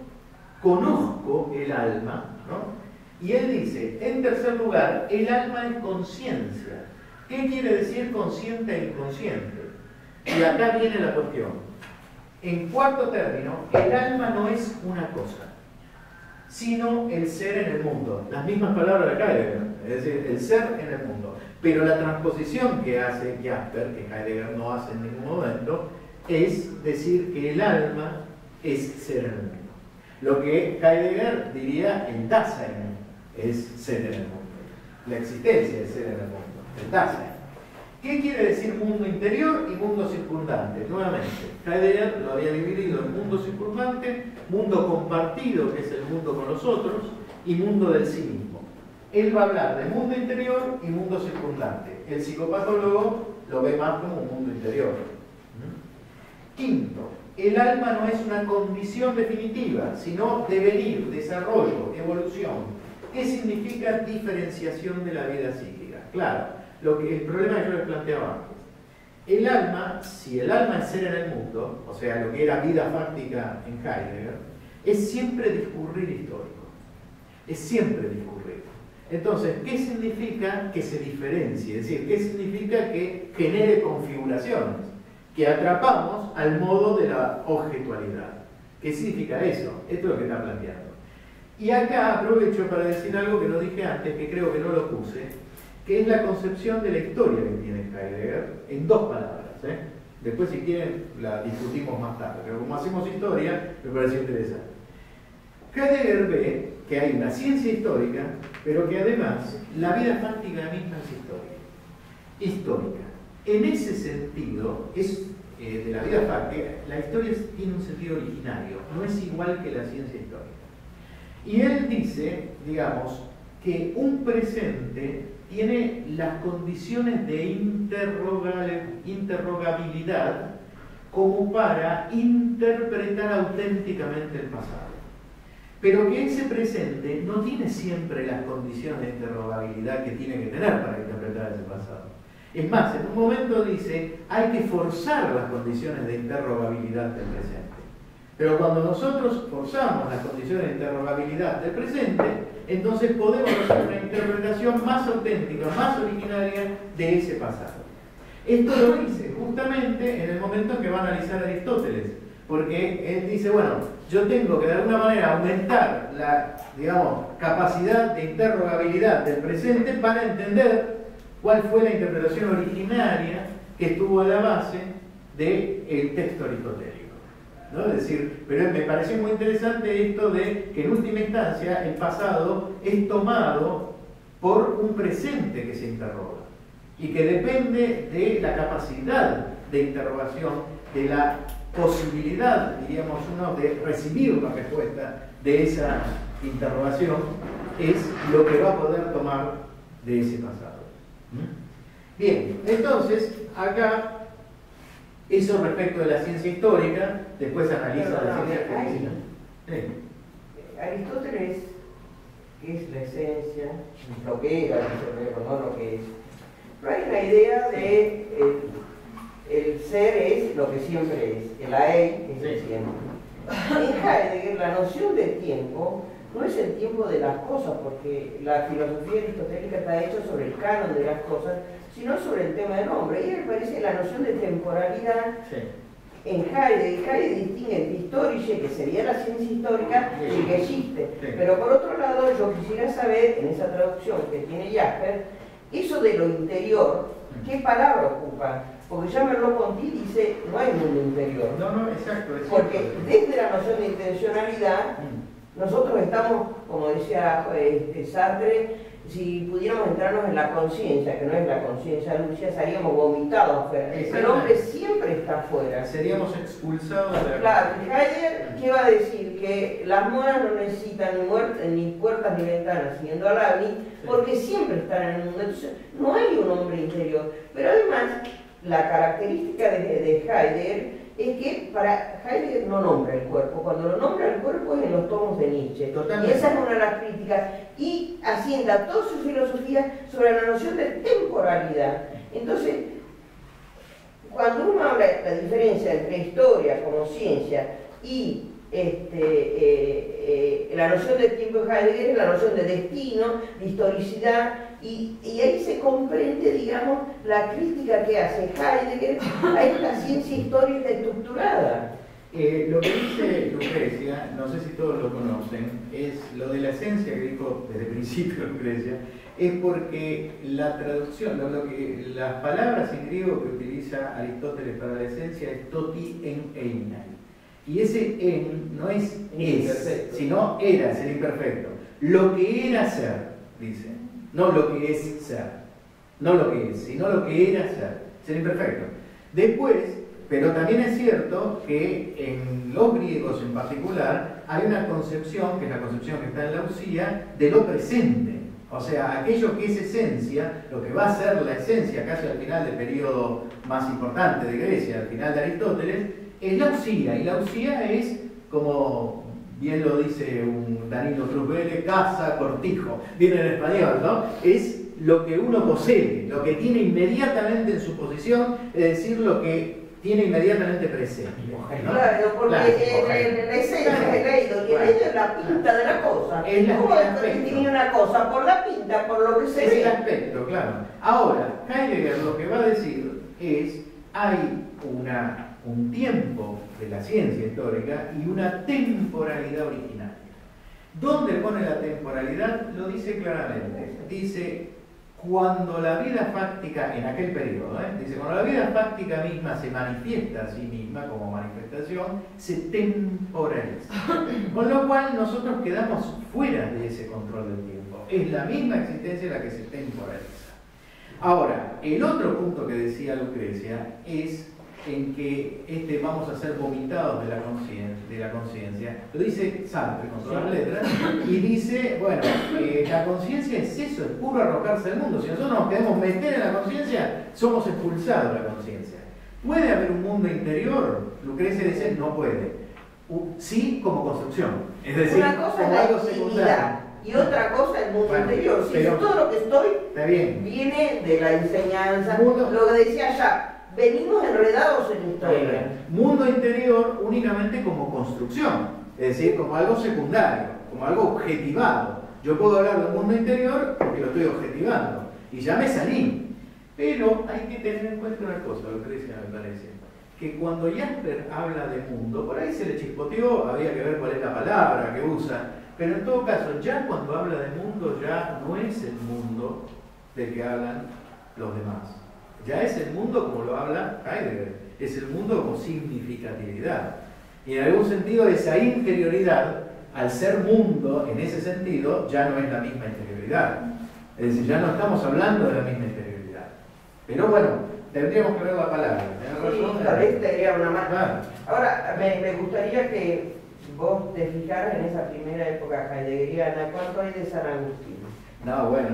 conozco el alma? ¿No? Y él dice, en tercer lugar, el alma es conciencia. ¿Qué quiere decir consciente e inconsciente? Y acá viene la cuestión. En cuarto término, el alma no es una cosa, sino el ser en el mundo. Las mismas palabras de Heidegger, es decir, el ser en el mundo. Pero la transposición que hace Jasper, que Heidegger no hace en ningún momento, es decir que el alma es ser en el mundo. Lo que Heidegger diría el Dasein es ser en el mundo. La existencia es ser en el mundo, el Dasein. ¿Qué quiere decir mundo interior y mundo circundante? Nuevamente, Heidegger lo había dividido en mundo circundante, mundo compartido, que es el mundo con los otros, y mundo del sí mismo. Él va a hablar de mundo interior y mundo circundante. El psicopatólogo lo ve más como un mundo interior. Quinto, el alma no es una condición definitiva, sino devenir, desarrollo, evolución. ¿Qué significa diferenciación de la vida psíquica? Claro. El problema que yo les planteaba antes. El alma, si el alma es ser en el mundo, o sea, lo que era vida fáctica en Heidegger, es siempre discurrir histórico. Es siempre discurrir. Entonces, ¿qué significa que se diferencie? Es decir, ¿qué significa que genere configuraciones? Que atrapamos al modo de la objetualidad. ¿Qué significa eso? Esto es lo que está planteando. Y acá aprovecho para decir algo que no dije antes, que creo que no lo puse, que es la concepción de la historia que tiene Heidegger, en dos palabras. Después, si quieren, la discutimos más tarde, pero como hacemos historia, me pareció interesante. Heidegger ve que hay una ciencia histórica, pero que además la vida fáctica misma es histórica. En ese sentido, de la vida fáctica, la historia tiene un sentido originario, no es igual que la ciencia histórica. Y él dice, digamos, que un presente tiene las condiciones de interrogabilidad como para interpretar auténticamente el pasado. Pero que ese presente no tiene siempre las condiciones de interrogabilidad que tiene que tener para interpretar ese pasado. Es más, en un momento dice, hay que forzar las condiciones de interrogabilidad del presente. Pero cuando nosotros forzamos las condiciones de interrogabilidad del presente, entonces podemos hacer una interpretación más auténtica, más originaria de ese pasado. Esto lo dice justamente en el momento en que va a analizar Aristóteles, porque él dice, bueno, yo tengo que de alguna manera aumentar la, digamos, capacidad de interrogabilidad del presente para entender cuál fue la interpretación originaria que estuvo a la base del texto aristotélico. ¿No? Es decir, pero me pareció muy interesante esto de que en última instancia el pasado es tomado por un presente que se interroga y que depende de la capacidad de interrogación, de la posibilidad, diríamos uno, de recibir una respuesta de esa interrogación, es lo que va a poder tomar de ese pasado. Bien, entonces acá eso respecto de la ciencia histórica, después analiza la ciencia política. Aristóteles, que es la esencia, lo que era, no lo que es. Pero hay una idea de el ser es lo que siempre es, el aei es el siempre. En Heidegger la noción de tiempo no es el tiempo de las cosas, porque la filosofía aristotélica está hecha sobre el canon de las cosas, sino sobre el tema del hombre. Y a él me parece la noción de temporalidad en Heidegger. Heidegger distingue entre historische, que sería la ciencia histórica, y que existe. Pero por otro lado, yo quisiera saber, en esa traducción que tiene Jasper, eso de lo interior, ¿qué palabra ocupa? Porque ya Merleau-Ponty dice, no hay mundo interior. No, exacto. Porque desde la noción de intencionalidad, nosotros estamos, como decía Sartre, si pudiéramos entrarnos en la conciencia, que no es la conciencia lucia, estaríamos vomitados afuera. El hombre siempre está afuera. Seríamos expulsados de la... Claro, Heidegger, ¿qué va a decir? Que las monas no necesitan ni puertas ni ventanas, siguiendo a Leibniz, porque siempre están en el mundo. Entonces, no hay un hombre interior. Pero además, la característica de Heidegger es que para Heidegger no nombra el cuerpo. Cuando lo nombra el cuerpo es en los tomos de Nietzsche. Totalmente. Y esa es una de las críticas. Y asienta toda su filosofía sobre la noción de temporalidad. Entonces, cuando uno habla de la diferencia entre historia como ciencia y la noción de tiempo de Heidegger es la noción de destino, de historicidad, y ahí se comprende, digamos, la crítica que hace Heidegger a esta ciencia histórica estructurada. Lo que dice Lucrecia, no sé si todos lo conocen, es lo de la esencia que dijo desde el principio Lucrecia, es porque la traducción, las palabras en griego que utiliza Aristóteles para la esencia es toti en einai. Y ese en no es sino era, es el imperfecto. Lo que era ser, dice. No lo que es ser. No lo que es, sino lo que era ser. Es el imperfecto. Después, pero también es cierto que en los griegos en particular hay una concepción, que es la concepción que está en la Usía, de lo presente. O sea, aquello que es esencia, lo que va a ser la esencia casi al final del periodo más importante de Grecia, al final de Aristóteles, es la Usía. Y la Usía es, como bien lo dice un Danilo Truzbele, casa, cortijo, viene en español, ¿no? Es lo que uno posee, lo que tiene inmediatamente en su posición, es decir, lo que tiene inmediatamente presente, ¿no? Claro, porque la esencia es leído, y el es la pinta de la cosa. ¿Cómo distinguir una cosa? Por la pinta, por lo que se ve. Es el aspecto, claro. Ahora, Heidegger lo que va a decir es, hay un tiempo de la ciencia histórica y una temporalidad originaria. ¿Dónde pone la temporalidad? Lo dice claramente. Dice, cuando la vida fáctica, en aquel periodo, dice, cuando la vida fáctica misma se manifiesta a sí misma como manifestación, se temporaliza. Con lo cual nosotros quedamos fuera de ese control del tiempo. Es la misma existencia la que se temporaliza. Ahora, el otro punto que decía Lucrecia es en que vamos a ser vomitados de la conciencia. Lo dice Sartre con todas las letras, y dice, bueno, la conciencia es eso, es puro arrojarse al mundo. Si nosotros nos queremos meter en la conciencia, somos expulsados de la conciencia. ¿Puede haber un mundo interior? Lucrecia dice, no puede. Sí, como construcción. Es decir, una cosa es la intimidad y otra cosa el mundo interior. Si todo lo que estoy viene de la enseñanza, lo que decía ya. Venimos enredados en historia. Mundo interior únicamente como construcción, es decir, como algo secundario, como algo objetivado. Yo puedo hablar del mundo interior porque lo estoy objetivando y ya me salí. Pero hay que tener en cuenta una cosa, Lucrecia, me parece, que cuando Jasper habla de mundo, por ahí se le chispoteó, había que ver cuál es la palabra que usa, pero en todo caso, ya cuando habla de mundo, ya no es el mundo del que hablan los demás. Ya es el mundo como lo habla Heidegger, es el mundo como significatividad. Y en algún sentido esa interioridad, al ser mundo en ese sentido, ya no es la misma interioridad. Es decir, ya no estamos hablando de la misma interioridad. Pero bueno, tendríamos que ver la palabra. Sí, tal vez tendría una más. Ahora, me gustaría que vos te fijaras en esa primera época heideggeriana. ¿Cuánto hay de San Agustín? No, bueno,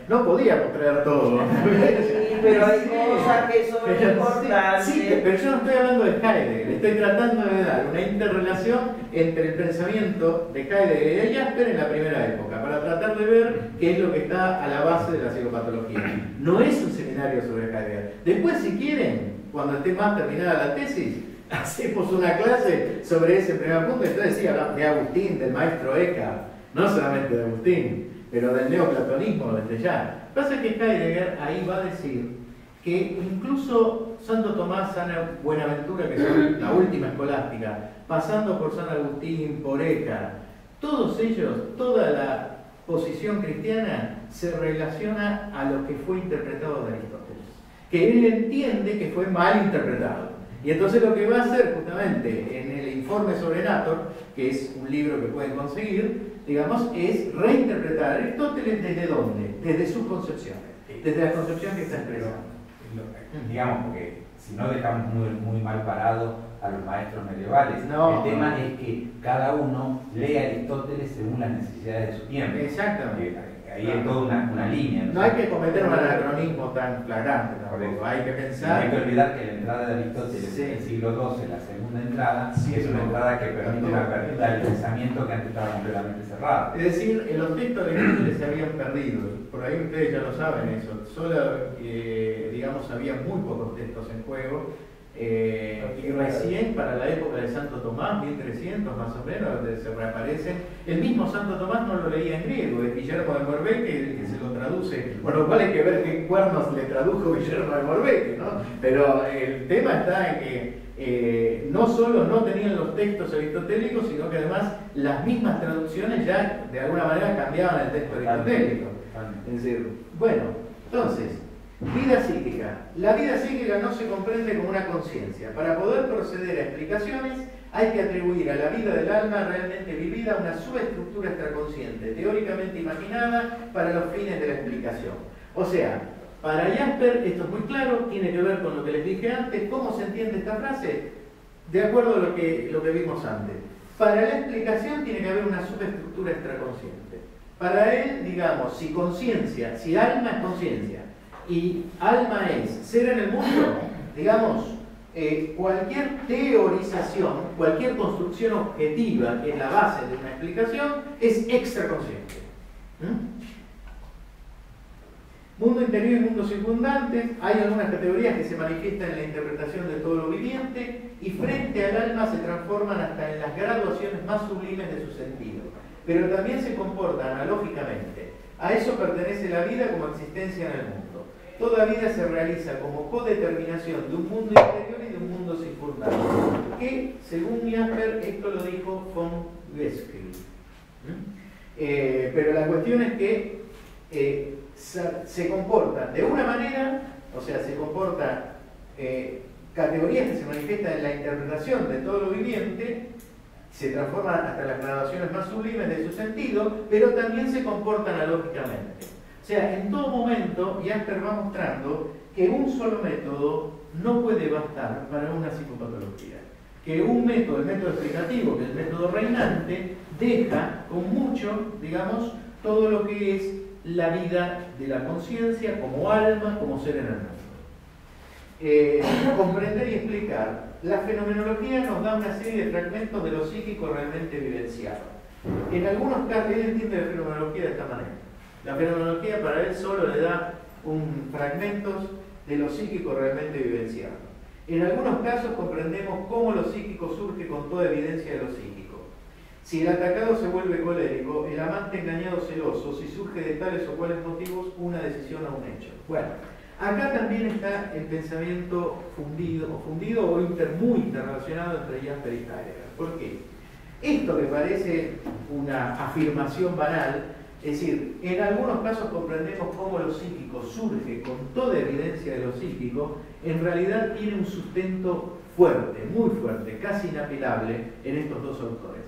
no podíamos traer todo. Sí, pero hay cosas que son importantes. Sí, pero yo no estoy hablando de Heidegger, estoy tratando de dar una interrelación entre el pensamiento de Heidegger y de Jasper en la primera época, para tratar de ver qué es lo que está a la base de la psicopatología. No es un seminario sobre Heidegger. Después, si quieren, cuando esté más terminada la tesis, hacemos una clase sobre ese primer punto. Entonces sí, hablamos de Agustín, del maestro Eckhart, no solamente de Agustín, pero del neoplatonismo desde ya. Pasa que Heidegger ahí va a decir que incluso Santo Tomás, San Buenaventura, que son la última escolástica, pasando por San Agustín, por Eckhart, todos ellos, toda la posición cristiana se relaciona a lo que fue interpretado de Aristóteles. que él entiende que fue mal interpretado. Y entonces lo que va a hacer justamente en el informe sobre Nator, que es un libro que pueden conseguir, digamos, es reinterpretar a Aristóteles ¿desde dónde? Desde sus concepciones, desde la concepción que está expresando. Digamos, porque si no dejamos muy mal parado a los maestros medievales. No. El tema es que cada uno lee a Aristóteles según las necesidades de su tiempo. Exactamente. Ahí hay toda una línea. No hay que cometer un anacronismo tan flagrante tampoco. Hay que No pensar. hay que olvidar que la entrada de Aristóteles en el siglo XII, la segunda entrada, es una entrada que permite una apertura del pensamiento que antes estaba completamente cerrado. Es decir, en los textos de Aristóteles se habían perdido. Por ahí ustedes ya lo saben eso. Solo, digamos, había muy pocos textos en juego. Y recién para la época de Santo Tomás, 1300 más o menos, donde se reaparecen. El mismo Santo Tomás no lo leía en griego, es Guillermo de Morbeke que se lo traduce. Bueno, lo cual hay que ver qué cuernos le tradujo Guillermo de Morbeke, ¿no? Pero el tema está en que no solo no tenían los textos aristotélicos, sino que además las mismas traducciones ya de alguna manera cambiaban el texto aristotélico. Es decir, bueno, entonces, vida psíquica. La vida psíquica no se comprende como una conciencia. Para poder proceder a explicaciones hay que atribuir a la vida del alma realmente vivida una subestructura extraconsciente, teóricamente imaginada para los fines de la explicación. O sea, para Jasper, esto es muy claro, tiene que ver con lo que les dije antes. ¿Cómo se entiende esta frase? De acuerdo a lo que vimos antes. Para la explicación tiene que haber una subestructura extraconsciente. Para él, digamos, si conciencia, si alma es conciencia, y alma es ser en el mundo, digamos, cualquier teorización, cualquier construcción objetiva que es la base de una explicación, es extraconsciente. Mundo interior y mundo circundante, hay algunas categorías que se manifiestan en la interpretación de todo lo viviente y frente al alma se transforman hasta en las graduaciones más sublimes de su sentido, pero también se comporta analógicamente. A eso pertenece la vida como existencia en el mundo. Toda vida se realiza como codeterminación de un mundo interior y de un mundo circundante, que, según Jasper, esto lo dijo von Weskel. Pero la cuestión es que se comportan de una manera, o sea, se comportan categorías que se manifiestan en la interpretación de todo lo viviente, se transforman hasta las graduaciones más sublimes de su sentido, pero también se comportan analógicamente. O sea, en todo momento Jasper va mostrando que un solo método no puede bastar para una psicopatología. Que un método, el método explicativo, que es el método reinante, deja con mucho, digamos, todo lo que es la vida de la conciencia como alma, como ser en el mundo. Comprender y explicar. La fenomenología nos da una serie de fragmentos de lo psíquico realmente vivenciado. En algunos casos, él entiende la fenomenología de esta manera. La fenomenología para él solo le da fragmentos de lo psíquico realmente vivenciado. En algunos casos comprendemos cómo lo psíquico surge con toda evidencia de lo psíquico. Si el atacado se vuelve colérico, el amante engañado celoso, si surge de tales o cuales motivos una decisión o un hecho. Bueno, acá también está el pensamiento fundido o muy interrelacionado entre Jasper y Heidegger. ¿Por qué? Esto que parece una afirmación banal, es decir, en algunos casos comprendemos cómo lo psíquico surge con toda evidencia de lo psíquico, en realidad tiene un sustento fuerte, muy fuerte, casi inapelable en estos dos autores.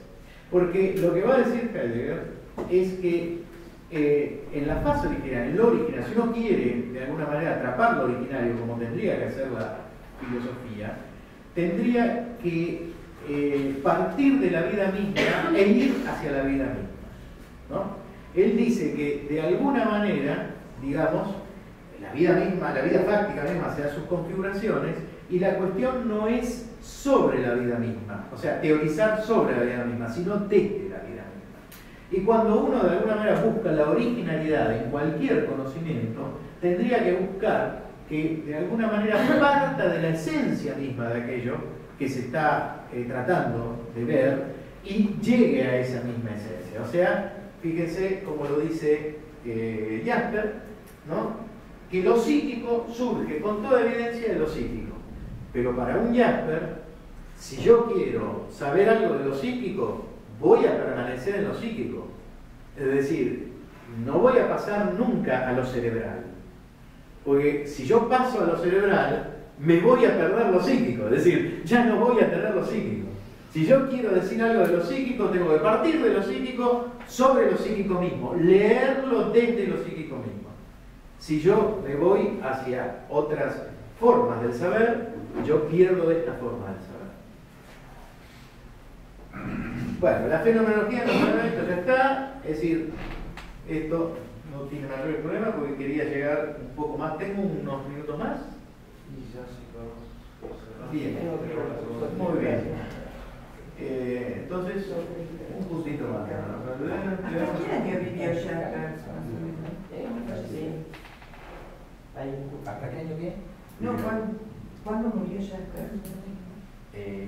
Porque lo que va a decir Heidegger es que en la fase original, en lo original, si uno quiere de alguna manera atrapar lo originario como tendría que hacer la filosofía, tendría que partir de la vida misma e ir hacia la vida misma, ¿no? Él dice que de alguna manera, digamos, la vida misma, la vida fáctica misma se da sus configuraciones y la cuestión no es sobre la vida misma, o sea, teorizar sobre la vida misma, sino desde la vida misma. Y cuando uno de alguna manera busca la originalidad en cualquier conocimiento, tendría que buscar que de alguna manera parta de la esencia misma de aquello que se está tratando de ver y llegue a esa misma esencia. O sea, fíjense como lo dice Jasper, ¿no? Que lo psíquico surge con toda evidencia de lo psíquico. Pero para un Jasper, si yo quiero saber algo de lo psíquico, voy a permanecer en lo psíquico. Es decir, no voy a pasar nunca a lo cerebral. Porque si yo paso a lo cerebral, me voy a perder lo psíquico, es decir, ya no voy a tener lo psíquico. Si yo quiero decir algo de lo psíquico, tengo que partir de lo psíquico sobre lo psíquico mismo, leerlo desde lo psíquico mismo. Si yo me voy hacia otras formas del saber, yo pierdo esta forma del saber. Bueno, la fenomenología esto ya está, es decir, esto no tiene mayor problema porque quería llegar un poco más. ¿Tengo unos minutos más? Y ya sí podemos cerrar. Bien, muy bien. Entonces, un puntito más. ¿En qué año vivió Jaspers, más o menos? ¿Hasta qué año qué? No, ¿cuándo murió Jaspers?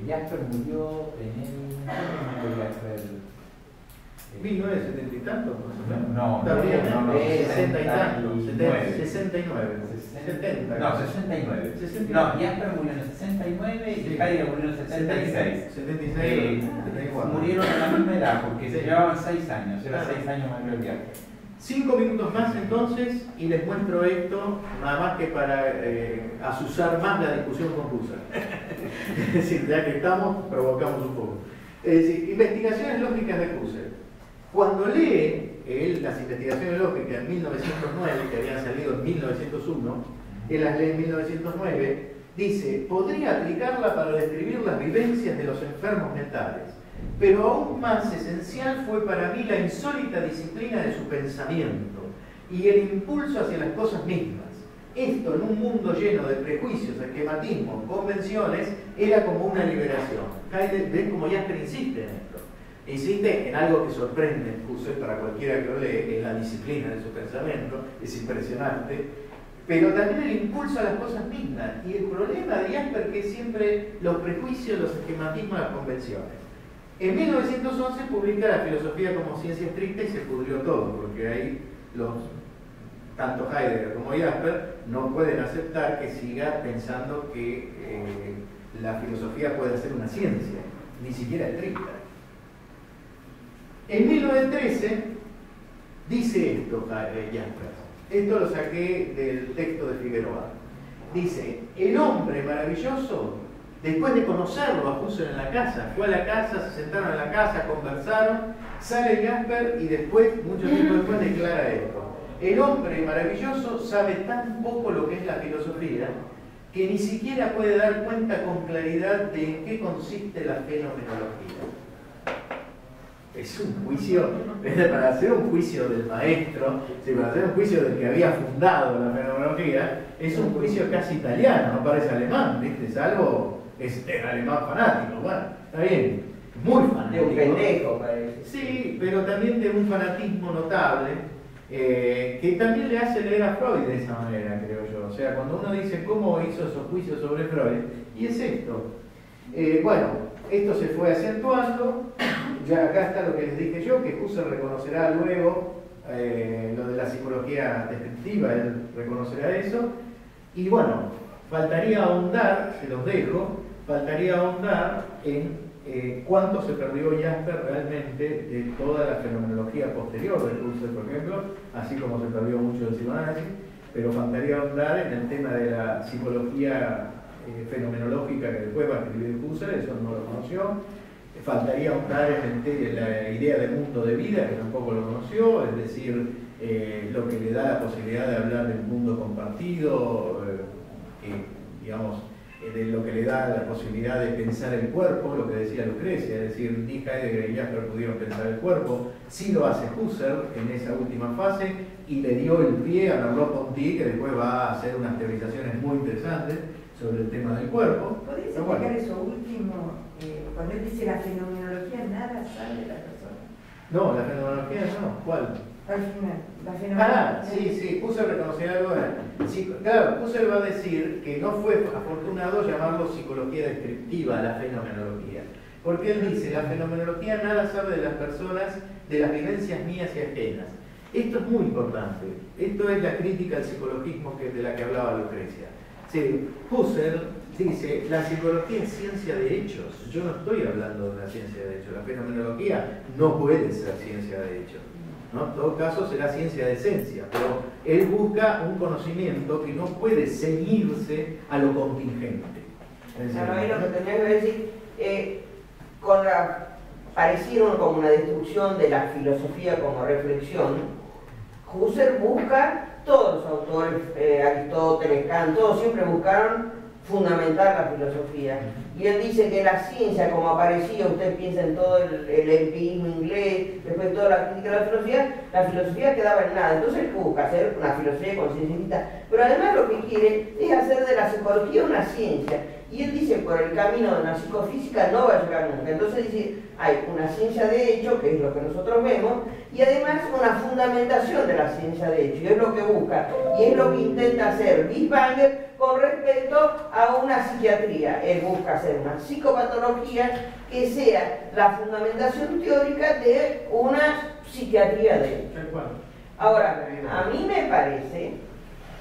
Jasper murió en el... ¿Cuándo murió Jasper? 1970 y tantos, más o menos. No, Está bien, no, 60 y tantos, 69. 69, 70. No, 69. 69. No, Jasper murió en el 69 y Heidegger murió en el 76. 76, 74. Murieron a la misma edad porque se Sí. llevaban 6 años, era Claro. 6 años mayor que Jasper. 5 minutos más entonces y les muestro esto, nada más que para azuzar más la discusión con Husserl. Es decir, ya que estamos, provocamos un poco. Es decir, investigaciones lógicas de Husserl. Cuando lee él las investigaciones lógicas en 1909, que habían salido en 1901, él las lee en 1909, dice, podría aplicarla para describir las vivencias de los enfermos mentales, pero aún más esencial fue para mí la insólita disciplina de su pensamiento y el impulso hacia las cosas mismas. Esto en un mundo lleno de prejuicios, esquematismos, convenciones, era como una liberación. Heidegger, ven cómo Jasper insiste en esto. Insiste en algo que sorprende en Husserl para cualquiera que lo lee, es la disciplina de su pensamiento, es impresionante, pero también el impulso a las cosas mismas. Y el problema de Jasper que es siempre los prejuicios, los esquematismos, las convenciones. En 1911 publica La filosofía como ciencia estricta y se pudrió todo, porque ahí tanto Heidegger como Jasper no pueden aceptar que siga pensando que la filosofía puede ser una ciencia, ni siquiera estricta. En 1913 dice esto Jaspers. Esto lo saqué del texto de Figueroa. Dice, el hombre maravilloso, después de conocerlo a Husserl en la casa, fue a la casa, se sentaron en la casa, conversaron, sale Jasper y después, mucho tiempo después, declara esto. El hombre maravilloso sabe tan poco lo que es la filosofía que ni siquiera puede dar cuenta con claridad de en qué consiste la fenomenología. Es un juicio, para hacer un juicio del maestro, para hacer un juicio del que había fundado la fenomenología, es un juicio casi italiano, no parece alemán, ¿viste? Salvo, es alemán fanático, bueno, está bien, muy fanático. De un pendejo, parece. Sí, pero también de un fanatismo notable, que también le hace leer a Freud de esa manera, creo yo. O sea, cuando uno dice cómo hizo esos juicios sobre Freud, y es esto. Bueno, esto se fue acentuando. Ya acá está lo que les dije yo, que Husserl reconocerá luego lo de la psicología descriptiva, él reconocerá eso. Y bueno, faltaría ahondar, se los dejo, faltaría ahondar en cuánto se perdió Jasper realmente de toda la fenomenología posterior de Husserl, por ejemplo, así como se perdió mucho del psicoanálisis, pero faltaría ahondar en el tema de la psicología fenomenológica que después va a escribir Husserl, eso no lo conoció. Faltaría ahondar en la idea de mundo de vida, que tampoco lo conoció, es decir, lo que le da la posibilidad de hablar del mundo compartido, digamos, de lo que le da la posibilidad de pensar el cuerpo, lo que decía Lucrecia, es decir, ni Heidegger y Jasper pudieron pensar el cuerpo, sí lo hace Husserl en esa última fase y le dio el pie a Merleau-Ponty, que después va a hacer unas teorizaciones muy interesantes sobre el tema del cuerpo. ¿Podrías Pero explicar bueno. eso último? Cuando él dice la fenomenología, nada sabe de la persona. No, la fenomenología no, ¿cuál? Al final, la fenomenología. Sí, Husserl reconocer algo. Sí, claro, Husserl va a decir que no fue afortunado llamarlo psicología descriptiva a la fenomenología. Porque él dice, la fenomenología nada sabe de las personas, de las vivencias mías y ajenas. Esto es muy importante. Esto es la crítica al psicologismo de la que hablaba Lucrecia. Sí, Husserl dice, la psicología es ciencia de hechos. Yo no estoy hablando de una ciencia de hechos. La fenomenología no puede ser ciencia de hechos. ¿no? En todo caso será ciencia de esencia, pero él busca un conocimiento que no puede ceñirse a lo contingente. Es decir, Claro, ahí lo que tenía que decir, parecieron como una destrucción de la filosofía como reflexión. Husserl busca, todos los autores, Aristóteles, Kant, todos siempre buscaron fundamentar la filosofía. Y él dice que la ciencia, como aparecía, usted piensa en todo el empirismo inglés, después toda la crítica de la filosofía quedaba en nada. Entonces él busca hacer una filosofía conciencialista, pero además lo que quiere es hacer de la psicología una ciencia. Y él dice, por el camino de la psicofísica no va a llegar nunca. Entonces dice, hay una ciencia de hecho, que es lo que nosotros vemos, y además una fundamentación de la ciencia de hecho, y es lo que busca, y es lo que intenta hacer Bieswanger con respecto a una psiquiatría. Él busca hacer una psicopatología que sea la fundamentación teórica de una psiquiatría de hecho. Ahora, a mí me parece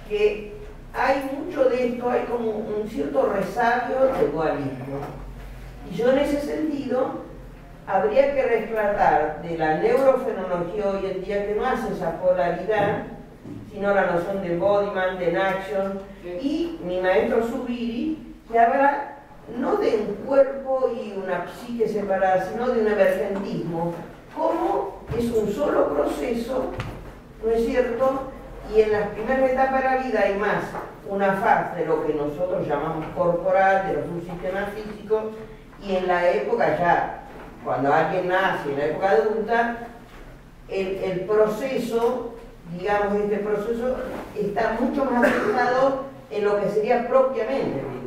que hay mucho de esto, hay como un cierto resabio de dualismo. Y yo en ese sentido habría que rescatar de la neurofenomenología hoy en día, que no hace esa polaridad, sino la noción de embodiment, de action, y mi maestro Zubiri, que habla no de un cuerpo y una psique separada, sino de un emergentismo, como es un solo proceso, ¿no es cierto? Y en las primeras etapas de la vida hay más una faz de lo que nosotros llamamos corporal, de los subsistemas físicos, y en la época ya, cuando alguien nace, en la época adulta, el proceso, digamos, este proceso está mucho más afectado en lo que sería propiamente el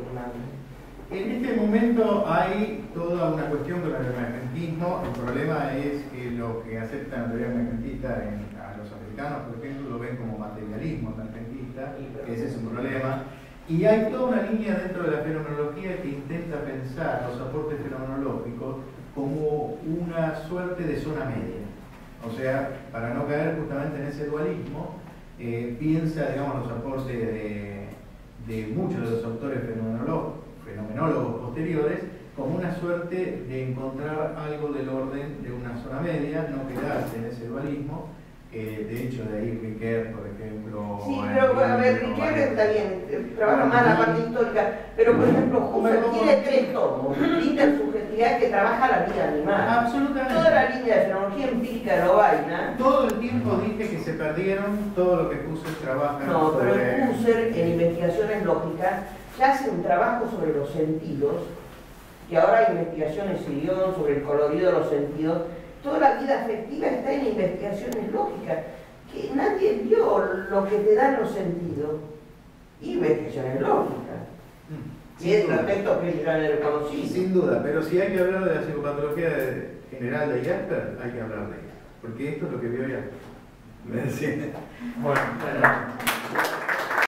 en este momento hay toda una cuestión con el emergentismo. El problema es que lo que aceptan la teoría emergentista a los americanos, por ejemplo, lo ven como materialismo emergentista, que ese es un problema. Y hay toda una línea dentro de la fenomenología que intenta pensar los aportes fenomenológicos como una suerte de zona media. O sea, para no caer justamente en ese dualismo, piensa, digamos, los aportes de muchos de los autores fenomenólogos posteriores como una suerte de encontrar algo del orden de una zona media, no quedarse en ese dualismo. De hecho, de ahí Riquet, por ejemplo. Sí, pero a ver, Riquet está bien, trabaja más la parte histórica, pero por ejemplo, Husserl tiene 3 tomos, intersubjetividad, que trabaja la vida animal. Absolutamente. Toda la línea de fenomenología empírica de Lovaina. Todo el tiempo dije que se perdieron todo lo que Husserl trabaja. No, pero Husserl en investigaciones lógicas ya hace un trabajo sobre los sentidos, que ahora hay investigaciones Sirión sobre el colorido de los sentidos. Toda la vida afectiva está en investigaciones lógicas, que nadie vio lo que te dan los sentidos. Investigaciones lógicas. Y es un texto que ya he reconocido. Sin duda, pero si hay que hablar de la psicopatología general de Jasper, hay que hablar de ella. Porque esto es lo que vio Jasper. Bueno,